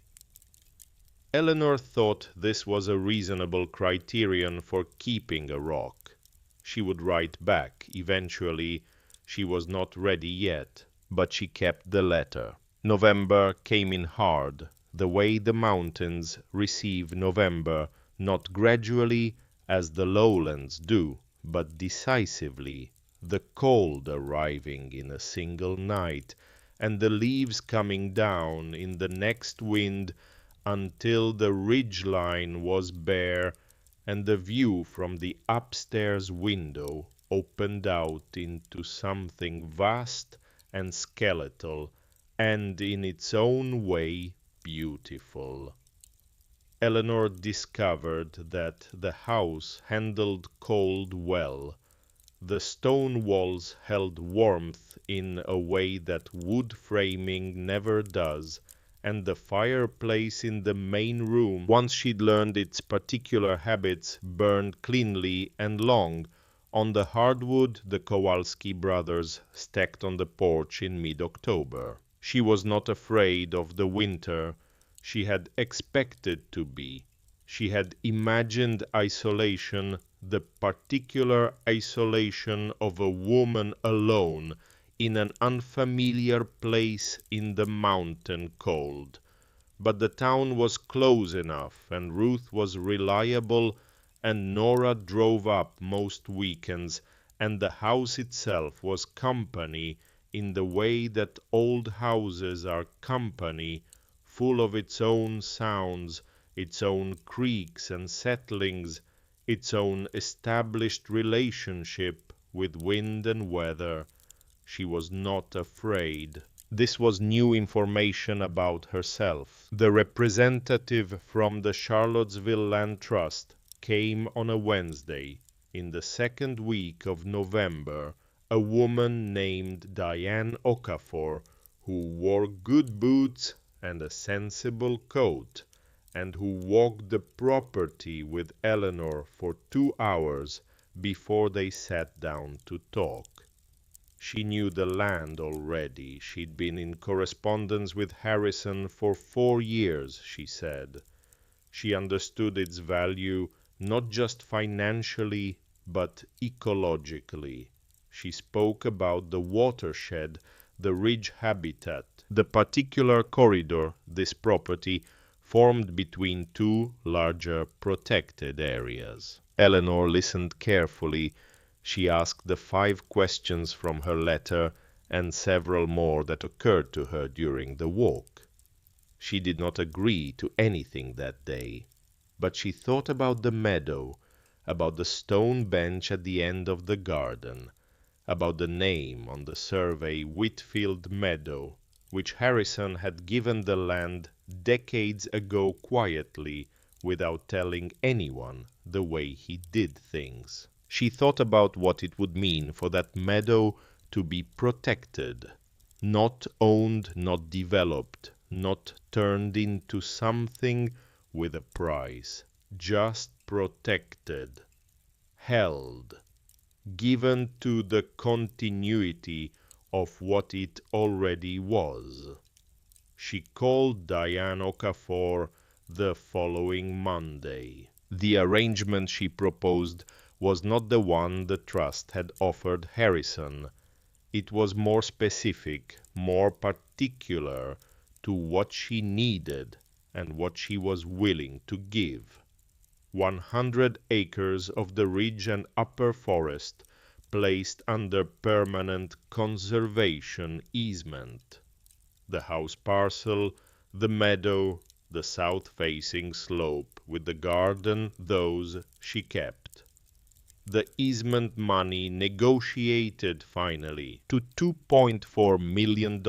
S1: Eleanor thought this was a reasonable criterion for keeping a rock. She would write back eventually. She was not ready yet, but she kept the letter. November came in hard, the way the mountains receive November, not gradually as the lowlands do, but decisively, the cold arriving in a single night, and the leaves coming down in the next wind until the ridge line was bare, and the view from the upstairs window opened out into something vast and skeletal, and in its own way beautiful. Eleanor discovered that the house handled cold well. The stone walls held warmth in a way that wood framing never does, and the fireplace in the main room, once she'd learned its particular habits, burned cleanly and long on the hardwood the Kowalski brothers stacked on the porch in mid-October. She was not afraid of the winter. She had expected to be. She had imagined isolation, the particular isolation of a woman alone in an unfamiliar place in the mountain cold. But the town was close enough, and Ruth was reliable, and Nora drove up most weekends, and the house itself was company in the way that old houses are company, full of its own sounds, its own creaks and settlings, its own established relationship with wind and weather. She was not afraid. This was new information about herself. The representative from the Charlottesville Land Trust came on a Wednesday in the second week of November, a woman named Diane Okafor, who wore good boots and a sensible coat, and who walked the property with Eleanor for 2 hours before they sat down to talk. She knew the land already. She'd been in correspondence with Harrison for 4 years, she said. She understood its value not just financially, but ecologically. She spoke about the watershed, the ridge habitat, The particular corridor this property formed between two larger protected areas. Eleanor listened carefully. She asked the 5 questions from her letter and several more that occurred to her during the walk. She did not agree to anything that day, but she thought about the meadow, about the stone bench at the end of the garden, about the name on the survey Whitfield Meadow, which Harrison had given the land decades ago quietly, without telling anyone the way he did things. She thought about what it would mean for that meadow to be protected, not owned, not developed, not turned into something with a price, just protected, held, given to the continuity of what it already was. She called Diane Okafor the following Monday. The arrangement she proposed was not the one the trust had offered Harrison. It was more specific, more particular to what she needed and what she was willing to give. 100 acres of the ridge and upper forest placed under permanent conservation easement. The house parcel, the meadow, the south-facing slope with the garden, those she kept. The easement money negotiated finally to $2.4 million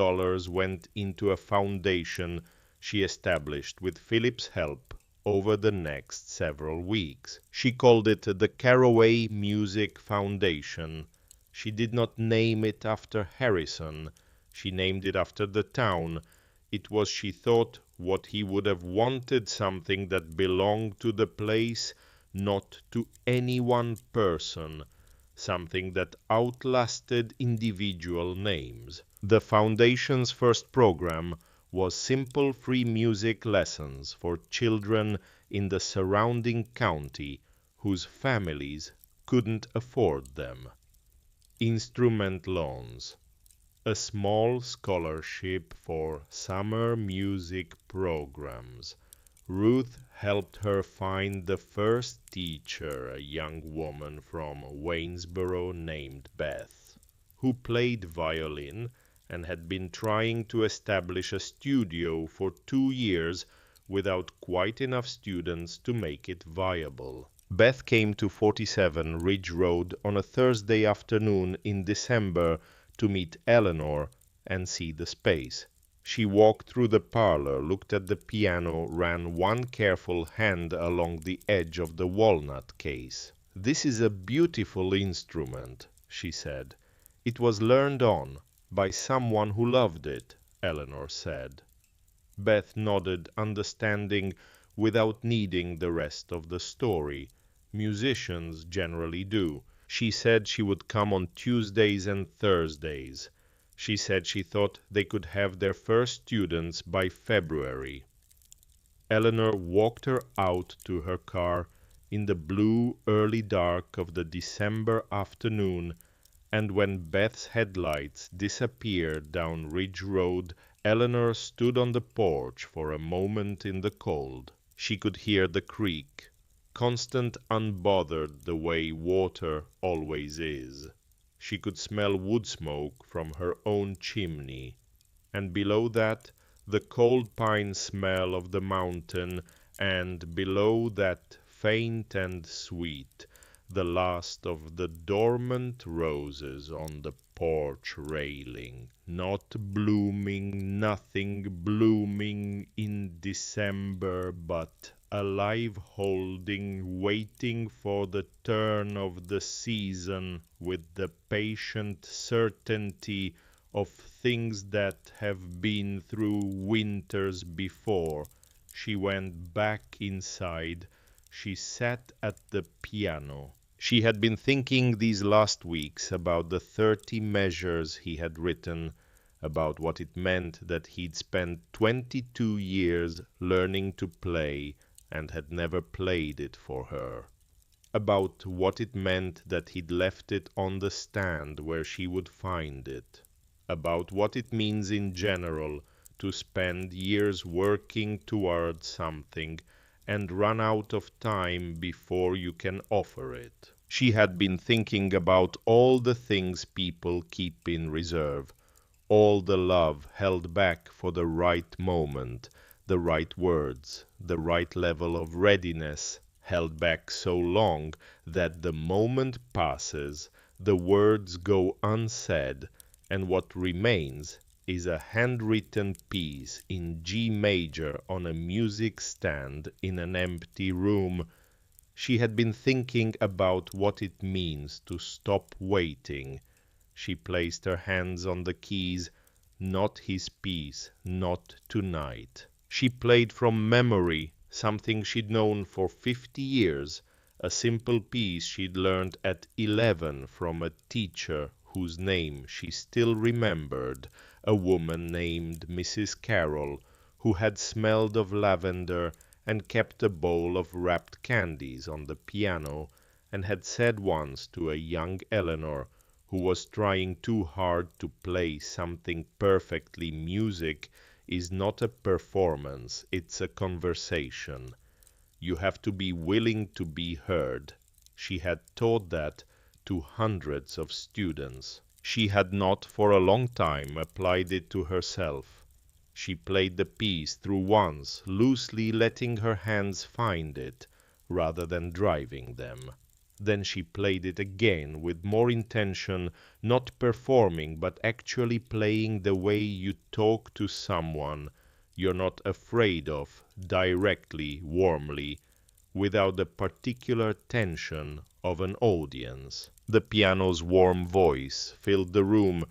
S1: went into a foundation she established with Philip's help over the next several weeks. She called it the Caraway Music Foundation. She did not name it after Harrison. She named it after the town. It was, she thought, what he would have wanted, something that belonged to the place, not to any one person, something that outlasted individual names. The foundation's first program was simple free music lessons for children in the surrounding county whose families couldn't afford them. Instrument loans. A small scholarship for summer music programs. Ruth helped her find the first teacher, a young woman from Waynesboro named Beth, who played violin and had been trying to establish a studio for 2 years without quite enough students to make it viable. Beth came to 47 Ridge Road on a Thursday afternoon in December to meet Eleanor and see the space. She walked through the parlor, looked at the piano, ran one careful hand along the edge of the walnut case. "This is a beautiful instrument," she said. "It was learned on by someone who loved it," Eleanor said. Beth nodded, understanding, without needing the rest of the story. Musicians generally do. She said she would come on Tuesdays and Thursdays. She said she thought they could have their first students by February. Eleanor walked her out to her car in the blue early dark of the December afternoon, and when Beth's headlights disappeared down Ridge Road, Eleanor stood on the porch for a moment in the cold. She could hear the creek, constant, unbothered the way water always is. She could smell wood smoke from her own chimney, and below that the cold pine smell of the mountain, and below that, faint and sweet, the last of the dormant roses on the porch railing, not blooming, nothing blooming in December, but alive, holding, waiting for the turn of the season with the patient certainty of things that have been through winters before. She went back inside. She sat at the piano. She had been thinking these last weeks about the 30 measures he had written, about what it meant that he'd spent 22 years learning to play and had never played it for her, about what it meant that he'd left it on the stand where she would find it. about what it means in general to spend years working toward something and run out of time before you can offer it. She had been thinking about all the things people keep in reserve, all the love held back for the right moment, the right words, the right level of readiness, held back so long that the moment passes, the words go unsaid, and what remains is a handwritten piece in G major on a music stand in an empty room. She had been thinking about what it means to stop waiting. She placed her hands on the keys. Not his piece, not tonight. She played from memory, something she'd known for 50 years, a simple piece she'd learned at 11 from a teacher whose name she still remembered, a woman named Mrs. Carroll, who had smelled of lavender and kept a bowl of wrapped candies on the piano, and had said once to a young Eleanor, who was trying too hard to play something perfectly, music is not a performance, it's a conversation. You have to be willing to be heard. She had taught that to hundreds of students. She had not for a long time applied it to herself. She played the piece through once, loosely letting her hands find it, rather than driving them. Then she played it again with more intention, not performing, but actually playing the way you talk to someone you're not afraid of, directly, warmly, without the particular tension of an audience. The piano's warm voice filled the room.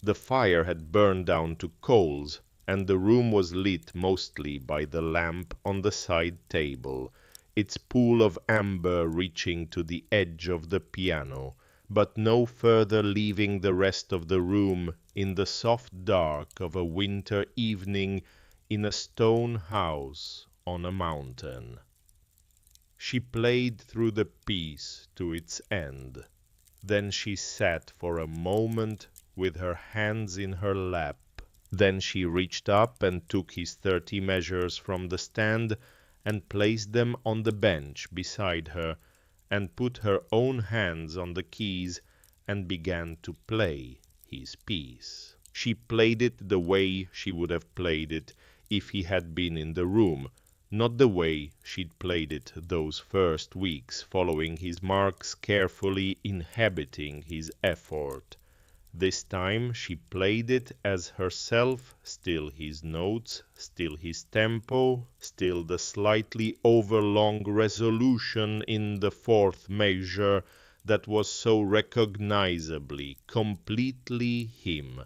S1: The fire had burned down to coals, and the room was lit mostly by the lamp on the side table, its pool of amber reaching to the edge of the piano, but no further leaving the rest of the room in the soft dark of a winter evening in a stone house on a mountain. She played through the piece to its end. Then she sat for a moment with her hands in her lap. Then she reached up and took his 30 measures from the stand and placed them on the bench beside her, and put her own hands on the keys and began to play his piece. She played it the way she would have played it if he had been in the room, not the way she'd played it those first weeks, following his marks carefully, inhabiting his effort. This time she played it as herself, still his notes, still his tempo, still the slightly overlong resolution in the fourth measure that was so recognizably, completely him,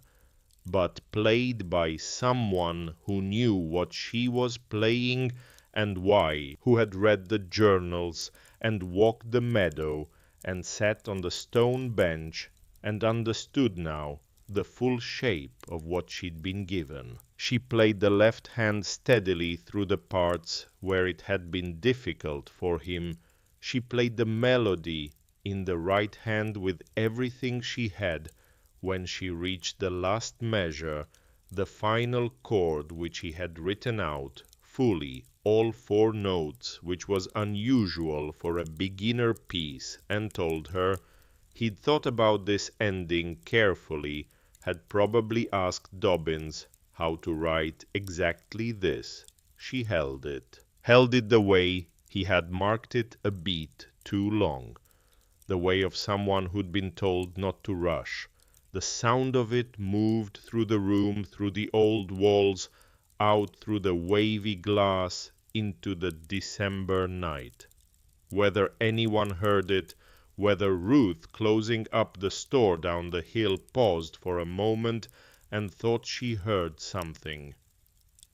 S1: but played by someone who knew what she was playing and why, who had read the journals and walked the meadow and sat on the stone bench and understood now the full shape of what she'd been given. She played the left hand steadily through the parts where it had been difficult for him. She played the melody in the right hand with everything she had. When she reached the last measure, the final chord which he had written out, fully, all 4 notes, which was unusual for a beginner piece, and told her he'd thought about this ending carefully, had probably asked Dobbins how to write exactly this. She held it the way he had marked it a beat too long, the way of someone who'd been told not to rush. The sound of it moved through the room, through the old walls, out through the wavy glass, into the December night. Whether anyone heard it, whether Ruth, closing up the store down the hill, paused for a moment and thought she heard something,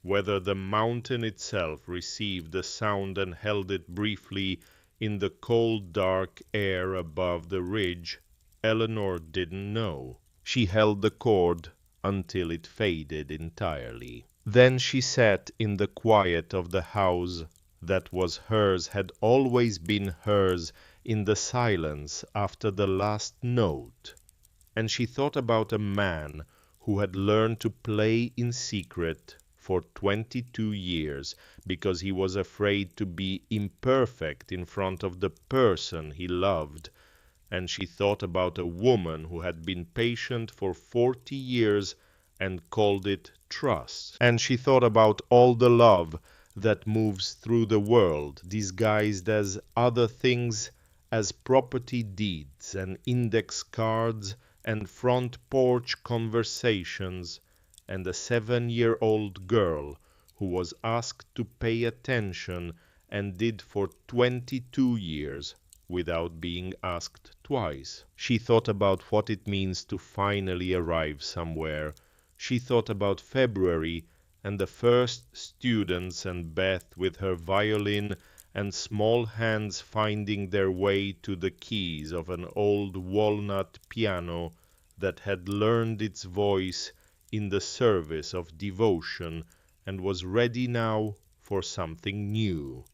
S1: whether the mountain itself received the sound and held it briefly in the cold dark air above the ridge, Eleanor didn't know. She held the chord until it faded entirely. Then she sat in the quiet of the house that was hers, had always been hers, in the silence after the last note, and she thought about a man who had learned to play in secret for 22 years because he was afraid to be imperfect in front of the person he loved. And she thought about a woman who had been patient for 40 years and called it trust. And she thought about all the love that moves through the world, disguised as other things, as property deeds and index cards and front porch conversations, and a 7-year-old girl who was asked to pay attention and did for 22 years without being asked twice. She thought about what it means to finally arrive somewhere. She thought about February and the first students and Beth with her violin and small hands finding their way to the keys of an old walnut piano that had learned its voice in the service of devotion and was ready now for something new.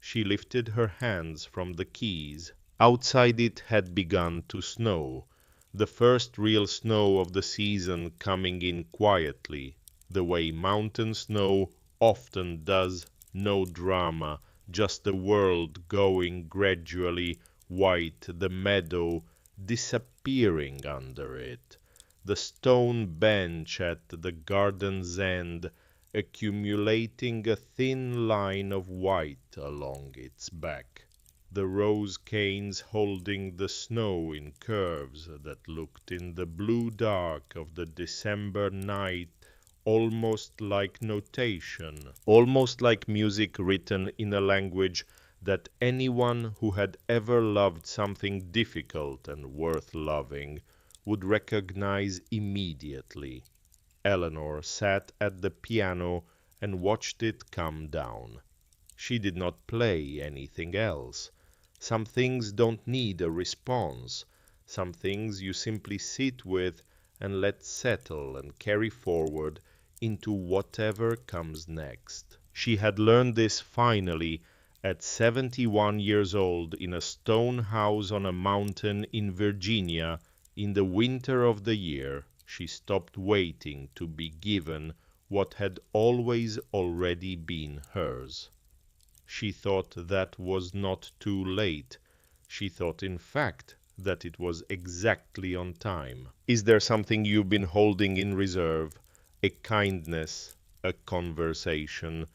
S1: She lifted her hands from the keys. Outside it had begun to snow, the first real snow of the season coming in quietly, the way mountain snow often does, no drama, just the world going gradually white, the meadow disappearing under it, the stone bench at the garden's end accumulating a thin line of white along its back, the rose canes holding the snow in curves that looked in the blue dark of the December night almost like notation, almost like music written in a language that anyone who had ever loved something difficult and worth loving would recognize immediately. Eleanor sat at the piano and watched it come down. She did not play anything else. Some things don't need a response. Some things you simply sit with and let settle and carry forward into whatever comes next. She had learned this finally at 71 years old in a stone house on a mountain in Virginia in the winter of the year she stopped waiting to be given what had always already been hers. She thought that was not too late. She thought, in fact, that it was exactly on time. Is there something you've been holding in reserve? A kindness, a conversation,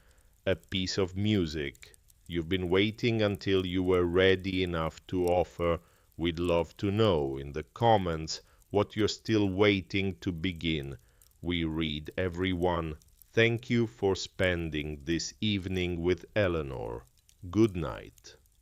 S1: a piece of music. You've been waiting until you were ready enough to offer. We'd love to know in the comments what you're still waiting to begin. We read every one. Thank you for spending this evening with Eleanor. Good night.